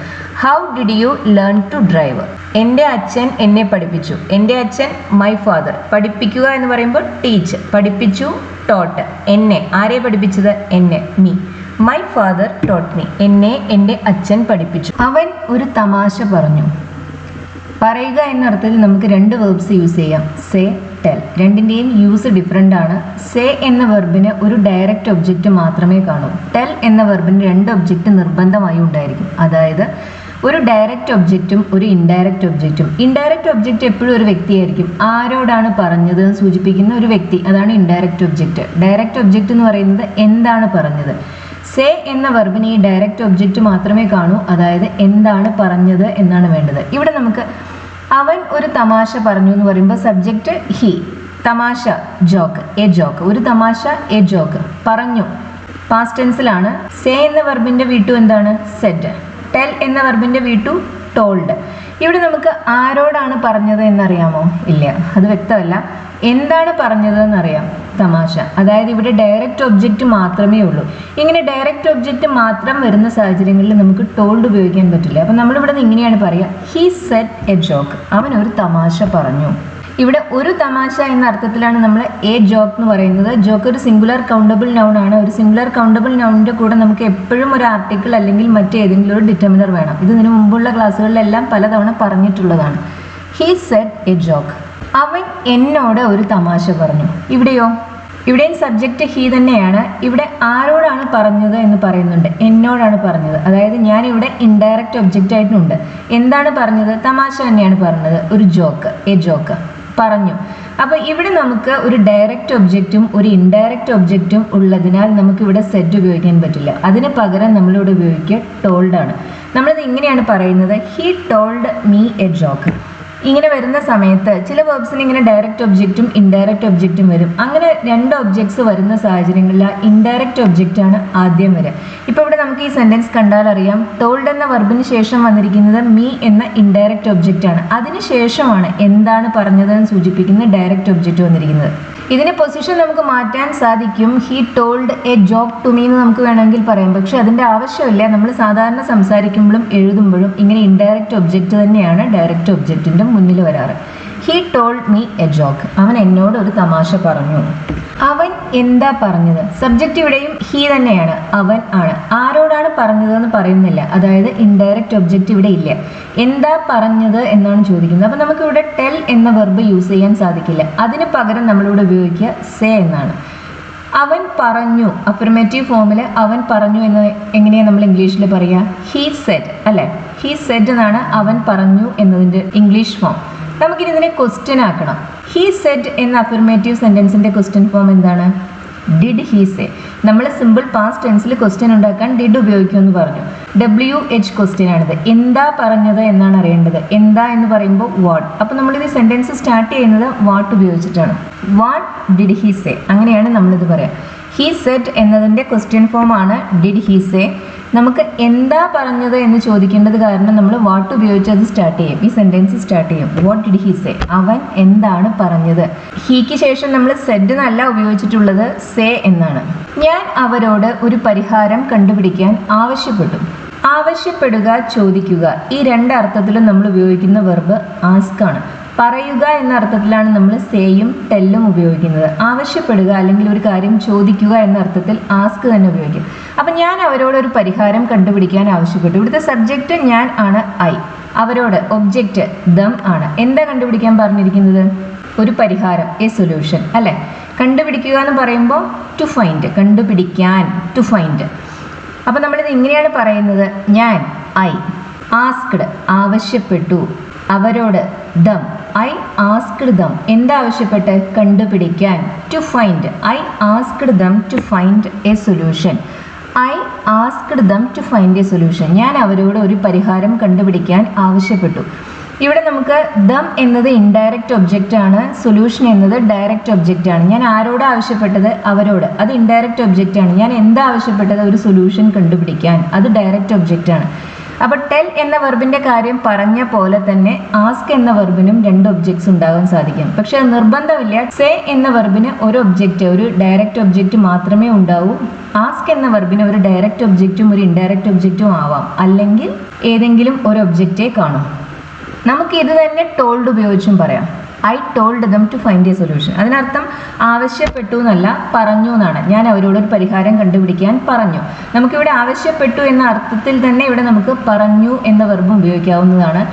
How did you learn to drive? എൻ്റെ അച്ഛൻ എന്നെ പഠിപ്പിച്ചു. എൻ്റെ അച്ഛൻ മൈ ഫാദർ. പഠിപ്പിക്കുക എന്ന് പറയുമ്പോൾ ടീച്ച്. പഠിപ്പിച്ചു, ടോട്ട്. എന്നെ, ആരെ പഠിപ്പിച്ചത്? എന്നെ, me. My father taught me. എന്നെ എൻ്റെ അച്ഛൻ പഠിപ്പിച്ചു. അവൻ ഒരു തമാശ പറഞ്ഞു. പറയുക എന്ന അർത്ഥത്തിൽ നമുക്ക് രണ്ട് വേർബ്സ് യൂസ് ചെയ്യാം, സേ, ടെൽ. രണ്ടിൻ്റെയും യൂസ് ഡിഫറെൻ്റ് ആണ്. സേ എന്ന വെർബിന് ഒരു ഡയറക്റ്റ് ഒബ്ജക്റ്റ് മാത്രമേ കാണൂ. ടെൽ എന്ന വെർബിന് രണ്ട് ഒബ്ജക്റ്റ് നിർബന്ധമായും ഉണ്ടായിരിക്കും. അതായത് ഒരു ഡയറക്റ്റ് ഒബ്ജക്റ്റും ഒരു ഇൻഡയറക്റ്റ് ഒബ്ജക്റ്റും. ഇൻഡയറക്റ്റ് ഒബ്ജക്റ്റ് എപ്പോഴും ഒരു വ്യക്തിയായിരിക്കും. ആരോടാണ് പറഞ്ഞത് സൂചിപ്പിക്കുന്ന ഒരു വ്യക്തി, അതാണ് ഇൻഡയറക്റ്റ് ഒബ്ജക്റ്റ്. ഡയറക്റ്റ് ഒബ്ജക്റ്റ് എന്ന് പറയുന്നത് എന്താണ് പറഞ്ഞത്. സേ എന്ന വെർബിന് ഈ ഡയറക്റ്റ് ഒബ്ജക്റ്റ് മാത്രമേ കാണൂ, അതായത് എന്താണ് പറഞ്ഞത് എന്നാണ് വേണ്ടത്. ഇവിടെ നമുക്ക് അവൻ ഒരു തമാശ പറഞ്ഞു എന്ന് പറയുമ്പോൾ സബ്ജക്റ്റ് ഹി, തമാശ ജോക്ക്, എ ജോക്ക്. ഒരു തമാശ, എ ജോക്ക്. പറഞ്ഞു, പാസ്റ്റ് ടെൻസിലാണ്. സേ എന്ന വെർബിന്റെ V2 എന്താണ്? സെഡ്. ടെൽ എന്ന വെർബിന്റെ V2 ടോൾഡ്. ഇവിടെ നമുക്ക് ആരോടാണ് പറഞ്ഞത് എന്നറിയാമോ? ഇല്ല, അത് വ്യക്തമല്ല. എന്താണ് പറഞ്ഞത് എന്നറിയാം, തമാശ. അതായത് ഇവിടെ ഡയറക്റ്റ് ഒബ്ജക്റ്റ് മാത്രമേ ഉള്ളൂ. ഇങ്ങനെ ഡയറക്റ്റ് ഒബ്ജക്റ്റ് മാത്രം വരുന്ന സാഹചര്യങ്ങളിൽ നമുക്ക് ടോൾഡ് ഉപയോഗിക്കാൻ പറ്റില്ല. അപ്പം നമ്മളിവിടെ നിന്ന് ഇങ്ങനെയാണ് പറയുക, ഹി സെഡ് എ ജോക്ക്. അവൻ ഒരു തമാശ പറഞ്ഞു. ഇവിടെ ഒരു തമാശ എന്ന അർത്ഥത്തിലാണ് നമ്മൾ എ ജോക്ക് എന്ന് പറയുന്നത്. ജോക്ക് ഒരു സിംഗുലർ കൗണ്ടബിൾ നൗൺ ആണ്. ഒരു സിംഗുലർ കൗണ്ടബിൾ നൗണിൻ്റെ കൂടെ നമുക്ക് എപ്പോഴും ഒരു ആർട്ടിക്കിൾ അല്ലെങ്കിൽ മറ്റേതെങ്കിലും ഒരു ഡിറ്റർമിനർ വേണം. ഇത് ഇതിനു മുമ്പുള്ള ക്ലാസ്സുകളിലെല്ലാം പലതവണ പറഞ്ഞിട്ടുള്ളതാണ്. He said A joke. അവൻ എന്നോട് ഒരു തമാശ പറഞ്ഞു. ഇവിടെയോ? ഇവിടെയും സബ്ജക്റ്റ് ഹി തന്നെയാണ്. ഇവിടെ ആരോടാണ് പറഞ്ഞത് എന്ന് പറയുന്നുണ്ട്, എന്നോടാണ് പറഞ്ഞത്. അതായത് ഞാൻ ഇവിടെ ഇൻഡയറക്റ്റ് ഒബ്ജക്റ്റ് ആയിട്ടുണ്ട്. എന്താണ് പറഞ്ഞത്? തമാശ തന്നെയാണ് പറഞ്ഞത്. ഒരു ജോക്ക്, എ ജോക്ക് പറഞ്ഞു. അപ്പോൾ ഇവിടെ നമുക്ക് ഒരു ഡയറക്റ്റ് ഒബ്ജക്റ്റും ഒരു ഇൻഡയറക്റ്റ് ഒബ്ജക്റ്റും ഉള്ളതിനാൽ നമുക്ക് ഇവിടെ സെറ്റ് ഉപയോഗിക്കാൻ പറ്റില്ല. അതിന് പകരം നമ്മളിവിടെ ഉപയോഗിക്കുക ടോൾഡ് ആണ്. നമ്മളിത് ഇങ്ങനെയാണ് പറയുന്നത്, he told me A joke. ഇങ്ങനെ വരുന്ന സമയത്ത് ചില വേർബ്സിന് ഇങ്ങനെ ഡയറക്റ്റ് ഒബ്ജക്റ്റും ഇൻഡയറക്റ്റ് ഒബ്ജക്റ്റും വരും. അങ്ങനെ രണ്ട് ഒബ്ജക്ട്സ് വരുന്ന സാഹചര്യങ്ങളിൽ ഇൻഡയറക്റ്റ് ഒബ്ജക്റ്റ് ആണ് ആദ്യം വരിക. ഇപ്പോൾ ഇവിടെ നമുക്ക് ഈ സെന്റൻസ് കണ്ടാൽ അറിയാം, ടോൾഡ് എന്ന വെർബിന് ശേഷം വന്നിരിക്കുന്നത് മീ എന്ന ഇൻഡയറക്റ്റ് ഒബ്ജക്റ്റ് ആണ്. അതിനുശേഷമാണ് എന്താണ് പറഞ്ഞതെന്ന് സൂചിപ്പിക്കുന്ന ഡയറക്റ്റ് ഒബ്ജക്റ്റ് വന്നിരിക്കുന്നത്. ഇതിന് പൊസിഷൻ നമുക്ക് മാറ്റാൻ സാധിക്കും. He told a joke to me എന്ന് നമുക്ക് വേണമെങ്കിൽ പറയാം. പക്ഷെ അതിൻ്റെ ആവശ്യമില്ല. നമ്മൾ സാധാരണ സംസാരിക്കുമ്പോഴും എഴുതുമ്പോഴും ഇങ്ങനെ ഇൻഡയറക്റ്റ് ഒബ്ജക്റ്റ് തന്നെയാണ് ഡയറക്റ്റ് ഒബ്ജക്റ്റിൻ്റെ മുന്നിൽ വരാറ്. He told me A joke. അവൻ എന്നോട് ഒരു തമാശ പറഞ്ഞു. അവൻ എന്താ പറഞ്ഞത്? സബ്ജക്റ്റ് ഇവിടെയും ഹി തന്നെയാണ്, അവൻ ആണ്. ആരോടാണ് പറഞ്ഞതെന്ന് പറയുന്നില്ല, അതായത് ഇൻഡയറക്റ്റ് ഒബ്ജക്റ്റ് ഇവിടെ ഇല്ല. എന്താ പറഞ്ഞത് എന്നാണ് ചോദിക്കുന്നത്. അപ്പം നമുക്കിവിടെ ടെൽ എന്ന വെർബ് യൂസ് ചെയ്യാൻ സാധിക്കില്ല. അതിന് പകരം നമ്മളിവിടെ ഉപയോഗിക്കുക സേ എന്നാണ്. അവൻ പറഞ്ഞു, അഫർമേറ്റീവ് ഫോമിൽ അവൻ പറഞ്ഞു എന്ന് എങ്ങനെയാണ് നമ്മൾ ഇംഗ്ലീഷിൽ പറയുക? ഹീ സെഡ് അല്ലേ? ഹീ സെഡ് എന്നാണ് അവൻ പറഞ്ഞു എന്നതിൻ്റെ ഇംഗ്ലീഷ് ഫോം. നമുക്കിനി ഇതിനെ ക്വസ്റ്റ്യൻ ആക്കണം. ഹീ സെഡ് എന്ന അഫർമേറ്റീവ് സെൻറ്റൻസിൻ്റെ ക്വസ്റ്റ്യൻ ഫോം എന്താണ്? Did he say. നമ്മൾ സിമ്പിൾ പാസ്റ്റ് ടെൻസിൽ ക്വസ്റ്റ്യൻ ഉണ്ടാക്കാൻ ഡിഡ് ഉപയോഗിക്കുമെന്ന് പറഞ്ഞു. WH ക്വസ്റ്റ്യൻ ആണിത്. എന്താ പറഞ്ഞത് എന്നാണ് അറിയേണ്ടത്. എന്താ എന്ന് പറയുമ്പോൾ വാട്ട്. അപ്പോൾ നമ്മളിത് സെൻറ്റൻസ് സ്റ്റാർട്ട് ചെയ്യുന്നത് വാട്ട് ഉപയോഗിച്ചിട്ടാണ്. വാട്ട് ഡിഡ് ഹീ സേ, അങ്ങനെയാണ് നമ്മളിത് പറയാം. ഹീ സെഡ് എന്നതിൻ്റെ ക്വസ്റ്റ്യൻ ഫോം ആണ് ഡിഡ് ഹീ സേ. നമുക്ക് എന്താ പറഞ്ഞത് എന്ന് ചോദിക്കേണ്ടത് കാരണം നമ്മൾ വാട്ട് ഉപയോഗിച്ച് അത് സ്റ്റാർട്ട് ചെയ്യും. ഈ സെൻറ്റൻസ് സ്റ്റാർട്ട് ചെയ്യും. വാട്ട് ഡിഡ് ഹീ സേ, അവൻ എന്താണ് പറഞ്ഞത്. ഹീക്ക് ശേഷം നമ്മൾ സെഡ് എന്നല്ല ഉപയോഗിച്ചിട്ടുള്ളത്, സേ എന്നാണ്. ഞാൻ അവരോട് ഒരു പരിഹാരം കണ്ടുപിടിക്കാൻ ആവശ്യപ്പെട്ടു. ആവശ്യപ്പെടുക, ചോദിക്കുക, ഈ രണ്ട് അർത്ഥത്തിലും നമ്മൾ ഉപയോഗിക്കുന്ന വെർബ് ആസ്ക് ആണ്. പറയുക എന്ന അർത്ഥത്തിലാണ് നമ്മൾ സേയും ടെല്ലും ഉപയോഗിക്കുന്നത്. ആവശ്യപ്പെടുക അല്ലെങ്കിൽ ഒരു കാര്യം ചോദിക്കുക എന്ന അർത്ഥത്തിൽ ആസ്ക് തന്നെ ഉപയോഗിക്കും. അപ്പം ഞാൻ അവരോട് ഒരു പരിഹാരം കണ്ടുപിടിക്കാൻ ആവശ്യപ്പെട്ടു. ഇവിടുത്തെ സബ്ജക്റ്റ് ഞാൻ ആണ്, ഐ. അവരോട് ഒബ്ജക്റ്റ് ദം ആണ്. എന്താ കണ്ടുപിടിക്കാൻ പറഞ്ഞിരിക്കുന്നത്? ഒരു പരിഹാരം, എ സൊല്യൂഷൻ അല്ലേ? കണ്ടുപിടിക്കുക എന്ന് പറയുമ്പോൾ ടു ഫൈൻഡ്, കണ്ടുപിടിക്കാൻ, ടു ഫൈൻഡ്. അപ്പം നമ്മളിത് ഇങ്ങനെയാണ് പറയുന്നത്. ഞാൻ ഐ ആസ്ക്ഡ്, ആവശ്യപ്പെട്ടു. അവരോട് ദം, ഐ ആസ്ക്ഡ് ദം. എന്താ ആവശ്യപ്പെട്ട്? കണ്ടുപിടിക്കാൻ, to find. I asked them to find a solution. I asked them to find a solution. ഞാൻ അവരോട് ഒരു പരിഹാരം കണ്ടുപിടിക്കാൻ ആവശ്യപ്പെട്ടു. ഇവിടെ നമുക്ക് ദം എന്നത് ഇൻഡയറക്റ്റ് ഒബ്ജക്റ്റ് ആണ്, സൊല്യൂഷൻ എന്നത് ഡയറക്റ്റ് ഒബ്ജക്റ്റ് ആണ്. ഞാൻ ആരോട് ആവശ്യപ്പെട്ടത്? അവരോട്. അത് ഇൻഡയറക്റ്റ് ഒബ്ജക്റ്റ് ആണ്. ഞാൻ എന്താ ആവശ്യപ്പെട്ടത്? ഒരു സൊല്യൂഷൻ കണ്ടുപിടിക്കാൻ. അത് ഡയറക്റ്റ് ഒബ്ജക്റ്റ് ആണ്. അപ്പോൾ ടെൽ എന്ന വെർബിൻ്റെ കാര്യം പറഞ്ഞ പോലെ തന്നെ ആസ്ക് എന്ന വെർബിനും രണ്ട് ഒബ്ജക്ട്സ് ഉണ്ടാകാൻ സാധിക്കും. പക്ഷെ അത് നിർബന്ധമില്ല. സേ എന്ന വെർബിന് ഒരു ഒബ്ജക്റ്റ്, ഒരു ഡയറക്റ്റ് ഒബ്ജക്റ്റ് മാത്രമേ ഉണ്ടാവൂ. ആസ്ക് എന്ന വെർബിന് ഒരു ഡയറക്റ്റ് ഒബ്ജക്റ്റും ഒരു ഇൻഡയറക്റ്റ് ഒബ്ജക്റ്റും ആവാം, അല്ലെങ്കിൽ ഏതെങ്കിലും ഒരു ഒബ്ജക്റ്റേ കാണും. നമുക്ക് ഇത് തന്നെ ടോൾഡ് ഉപയോഗിച്ചും പറയാം. I told them to find a solution. അതിനർത്ഥം ആവശ്യപ്പെട്ടു എന്നല്ല, പറഞ്ഞു എന്നാണ്. ഞാൻ അവരോട് ഒരു പരിഹാരം കണ്ടുപിടിക്കാൻ പറഞ്ഞു. നമുക്കിവിടെ ആവശ്യപ്പെട്ടു എന്ന അർത്ഥത്തിൽ തന്നെ ഇവിടെ നമുക്ക് പറഞ്ഞു എന്ന വെർബ് ഉപയോഗിക്കാവുന്നതാണ്.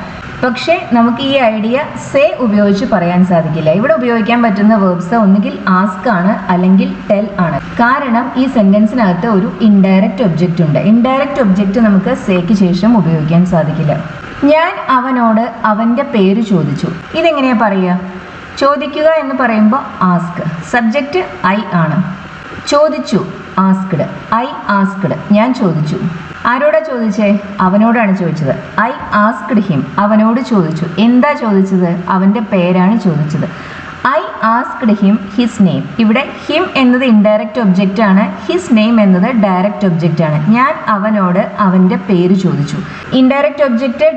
പക്ഷേ നമുക്ക് ഈ ഐഡിയ സേ ഉപയോഗിച്ച് പറയാൻ സാധിക്കില്ല. ഇവിടെ ഉപയോഗിക്കാൻ പറ്റുന്ന വേർബ്സ് ഒന്നുകിൽ ആസ്ക് ആണ് അല്ലെങ്കിൽ ടെൽ ആണ്. കാരണം ഈ സെന്റൻസിനകത്ത് ഒരു ഇൻഡയറക്റ്റ് ഒബ്ജക്റ്റ് ഉണ്ട്. ഇൻഡയറക്റ്റ് ഒബ്ജക്റ്റ് നമുക്ക് സേക്ക് ശേഷം ഉപയോഗിക്കാൻ സാധിക്കില്ല. ഞാൻ അവനോട് അവൻ്റെ പേര് ചോദിച്ചു. ഇതെങ്ങനെയാ പറയുക? ചോദിക്കുക എന്ന് പറയുമ്പോൾ ആസ്ക്, സബ്ജക്റ്റ് ഐ ആണ്. ചോദിച്ചു, ആസ്ക്ഡ്. ഐ ആസ്ക്ഡ്, ഞാൻ ചോദിച്ചു. ആരോടാ ചോദിച്ചേ? അവനോടാണ് ചോദിച്ചത്. ഐ ആസ്ക്ഡ് ഹിം, അവനോട് ചോദിച്ചു. എന്താ ചോദിച്ചത്? അവൻ്റെ പേരാണ് ചോദിച്ചത്. I asked him his name. ഇവിടെ ഹിം എന്നത് ഇൻഡയറക്റ്റ് ഒബ്ജക്റ്റ് ആണ്, ഹിസ് നെയിം എന്നത് ഡയറക്റ്റ് ഒബ്ജക്റ്റ് ആണ്. ഞാൻ അവനോട് അവൻ്റെ പേര് ചോദിച്ചു. ഇൻഡയറക്റ്റ് ഒബ്ജക്റ്റ്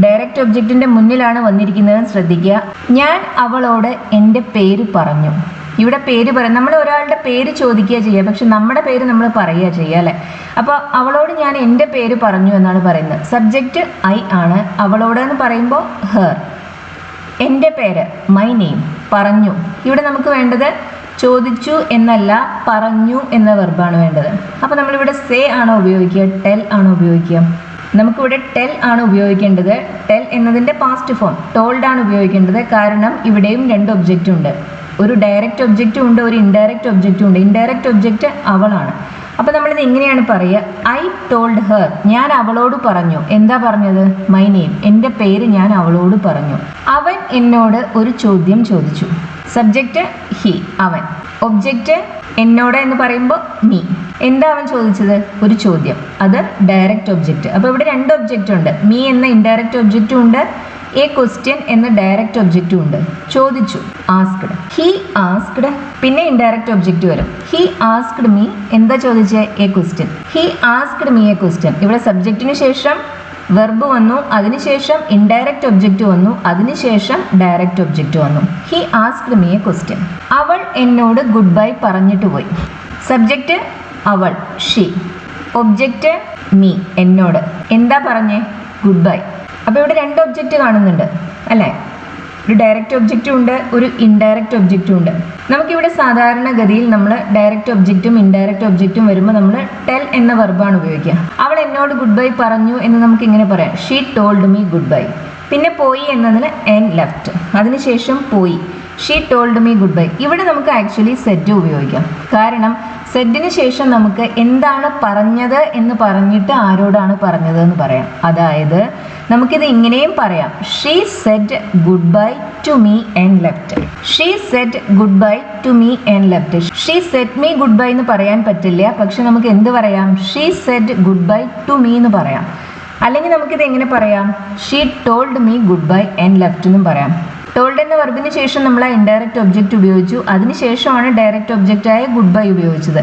ഡയറക്റ്റ് ഒബ്ജക്റ്റിൻ്റെ മുന്നിലാണ് വന്നിരിക്കുന്നതെന്ന് ശ്രദ്ധിക്കുക. ഞാൻ അവളോട് എൻ്റെ പേര് പറഞ്ഞു. ഇവിടെ പേര് പറയും. നമ്മൾ ഒരാളുടെ പേര് ചോദിക്കുക ചെയ്യുക, പക്ഷെ നമ്മുടെ പേര് നമ്മൾ പറയുക ചെയ്യുക അല്ലേ? അപ്പോൾ അവളോട് ഞാൻ എൻ്റെ പേര് പറഞ്ഞു എന്നാണ് പറയുന്നത്. സബ്ജക്റ്റ് ഐ ആണ്. അവളോട് എന്ന് പറയുമ്പോൾ ഹെർ. എൻ്റെ പേര് മൈ നെയിം, പറഞ്ഞു. ഇവിടെ നമുക്ക് വേണ്ടത് ചോദിച്ചു എന്നല്ല, പറഞ്ഞു എന്ന വെർബാണ് വേണ്ടത്. അപ്പോൾ നമ്മളിവിടെ സേ ആണോ ഉപയോഗിക്കുക, ടെൽ ആണോ ഉപയോഗിക്കുക? നമുക്കിവിടെ ടെൽ ആണ് ഉപയോഗിക്കേണ്ടത്. ടെൽ എന്നതിൻ്റെ പാസ്റ്റ് ഫോം ടോൾഡ് ആണ് ഉപയോഗിക്കേണ്ടത്. കാരണം ഇവിടെയും രണ്ട് ഒബ്ജക്റ്റ് ഉണ്ട്. ഒരു ഡയറക്റ്റ് ഒബ്ജക്റ്റും ഉണ്ട്, ഒരു ഇൻഡയറക്റ്റ് ഒബ്ജക്റ്റും ഉണ്ട്. ഇൻഡയറക്റ്റ് ഒബ്ജക്റ്റ് അവളാണ്. അപ്പോൾ നമ്മളിത് എങ്ങനെയാണ് പറയുക? ഐ ടോൾഡ് ഹെർ, ഞാൻ അവളോട് പറഞ്ഞു. എന്താ പറഞ്ഞത്? മൈ നെയിം, എൻ്റെ പേര് ഞാൻ അവളോട് പറഞ്ഞു. അവൻ എന്നോട് ഒരു ചോദ്യം ചോദിച്ചു. സബ്ജക്റ്റ് ഹി, അവൻ. ഒബ്ജക്റ്റ് എന്നോട് എന്ന് പറയുമ്പോൾ മീ. എന്താ അവൻ ചോദിച്ചത്? ഒരു ചോദ്യം. അത് ഡയറക്റ്റ് ഒബ്ജക്റ്റ്. അപ്പോൾ ഇവിടെ രണ്ട് ഒബ്ജക്റ്റ് ഉണ്ട്. മീ എന്ന ഇൻഡയറക്റ്റ് ഒബ്ജക്റ്റും ഉണ്ട്, എ ക്വസ്റ്റ്യൻ എന്ന ഡയറക്റ്റ് ഒബ്ജക്റ്റും ഉണ്ട്. ചോദിച്ചു, ആസ്ക്ഡ്. ഹി ആസ്ക്ഡ്, പിന്നെ ഇൻഡയറക്റ്റ് ഒബ്ജക്റ്റ് വരും. ഹി ആസ്ക്ഡ് മീ, എന്താ ചോദിച്ചേ? A question. He asked me A question. ഇവിടെ സബ്ജക്റ്റിന് ശേഷം വെർബ് വന്നു, അതിനുശേഷം ഇൻഡയറക്റ്റ് ഒബ്ജക്റ്റ് വന്നു, അതിനുശേഷം ഡയറക്റ്റ് ഒബ്ജക്റ്റ് വന്നു. He asked me A question. അവൾ എന്നോട് ഗുഡ് ബൈ പറഞ്ഞിട്ട് പോയി. സബ്ജക്റ്റ് അവൾ, ഷീ. ഒബ്ജക്റ്റ് മീ, എന്നോട്. എന്താ പറഞ്ഞേ? Good bye. അപ്പോൾ ഇവിടെ രണ്ട് ഒബ്ജക്റ്റ് കാണുന്നുണ്ട് അല്ലേ? ഒരു ഡയറക്റ്റ് ഒബ്ജക്റ്റും ഉണ്ട്, ഒരു ഇൻഡയറക്റ്റ് ഒബ്ജക്റ്റും ഉണ്ട്. നമുക്കിവിടെ സാധാരണഗതിയിൽ നമ്മൾ ഡയറക്റ്റ് ഒബ്ജക്റ്റും ഇൻഡയറക്റ്റ് ഒബ്ജക്റ്റും വരുമ്പോൾ നമ്മൾ ടെൽ എന്ന വെർബാണ് ഉപയോഗിക്കുക. അവൾ എന്നോട് ഗുഡ് ബൈ പറഞ്ഞു എന്ന് നമുക്ക് ഇങ്ങനെ പറയാം, she told me good bye. പിന്നെ പോയി എന്നതിന് എൻ ലെഫ്റ്റ്, അതിനുശേഷം പോയി, she told me good bye. ഇവിടെ നമുക്ക് ആക്ച്വലി സെറ്റ് ഉപയോഗിക്കാം. കാരണം സെറ്റിന് ശേഷം നമുക്ക് എന്താണ് പറഞ്ഞത് എന്ന് പറഞ്ഞിട്ട് ആരോടാണ് പറഞ്ഞത് എന്ന് പറയാം. അതായത് നമുക്കിത് ഇങ്ങനെയും പറയാം, she said goodbye to me and left. She said goodbye to me and left. She said me goodbye എന്ന് പറയാൻ പറ്റില്ല, പക്ഷെ നമുക്ക് എന്ത് പറയാം? She said goodbye to me എന്ന് പറയാം. അല്ലെങ്കിൽ നമുക്കിത് എങ്ങനെ പറയാം? She told me goodbye and left എന്നും പറയാം. ടോൾഡ് എന്ന വെർബിന് ശേഷം നമ്മൾ ആ ഇൻഡയറക്റ്റ് ഒബ്ജക്റ്റ് ഉപയോഗിച്ചു, അതിനുശേഷമാണ് ഡയറക്റ്റ് ഒബ്ജക്റ്റായ ഗുഡ് ബൈ ഉപയോഗിച്ചത്.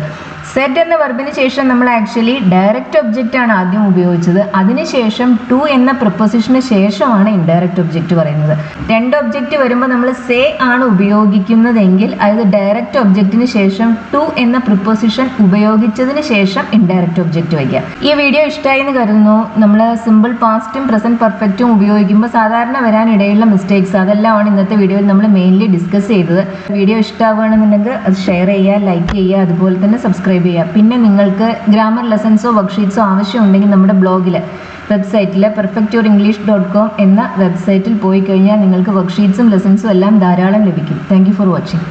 സെഡ് എന്ന വെർബിന് ശേഷം നമ്മൾ ആക്ച്വലി ഡയറക്റ്റ് ഒബ്ജക്റ്റ് ആണ് ആദ്യം ഉപയോഗിച്ചത്, അതിനുശേഷം ടു എന്ന പ്രിപ്പോസിഷന് ശേഷമാണ് ഇൻഡയറക്റ്റ് ഒബ്ജക്റ്റ് പറയുന്നത്. രണ്ട് ഒബ്ജക്റ്റ് വരുമ്പോൾ നമ്മൾ സേ ആണ് ഉപയോഗിക്കുന്നതെങ്കിൽ അത് ഡയറക്റ്റ് ഒബ്ജക്റ്റിന് ശേഷം ടു എന്ന പ്രിപ്പോസിഷൻ ഉപയോഗിച്ചതിന് ശേഷം ഇൻഡയറക്റ്റ് ഒബ്ജക്റ്റ് വയ്ക്കുക. ഈ വീഡിയോ ഇഷ്ടമായി എന്ന് കരുതുന്നു. നമ്മൾ സിമ്പിൾ പാസ്റ്റും പ്രസന്റ് പെർഫെക്റ്റും ഉപയോഗിക്കുമ്പോൾ സാധാരണ വരാനിടയുള്ള മിസ്റ്റേക്സ് അതെല്ലാമാണ് ഇന്നത്തെ വീഡിയോയിൽ നമ്മൾ മെയിൻലി ഡിസ്കസ് ചെയ്തത്. വീഡിയോ ഇഷ്ടമാവുകയാണെന്നുണ്ടെങ്കിൽ അത് ഷെയർ ചെയ്യുക, ലൈക്ക് ചെയ്യുക, അതുപോലെ തന്നെ സബ്സ്ക്രൈബ് ചെയ്യുക. പിന്നെ നിങ്ങൾക്ക് ഗ്രാമർ ലെസൺസോ വർക്ക്ഷീറ്റ്സോ ആവശ്യമുണ്ടെങ്കിൽ നമ്മുടെ ബ്ലോഗിൽ വെബ്സൈറ്റിൽ perfectyourEnglish.com എന്ന വെബ്സൈറ്റിൽ പോയി കഴിഞ്ഞാൽ നിങ്ങൾക്ക് വർക്ക്ഷീറ്റ്സും ലെസൺസും എല്ലാം ധാരാളം ലഭിക്കും. Thank you for watching.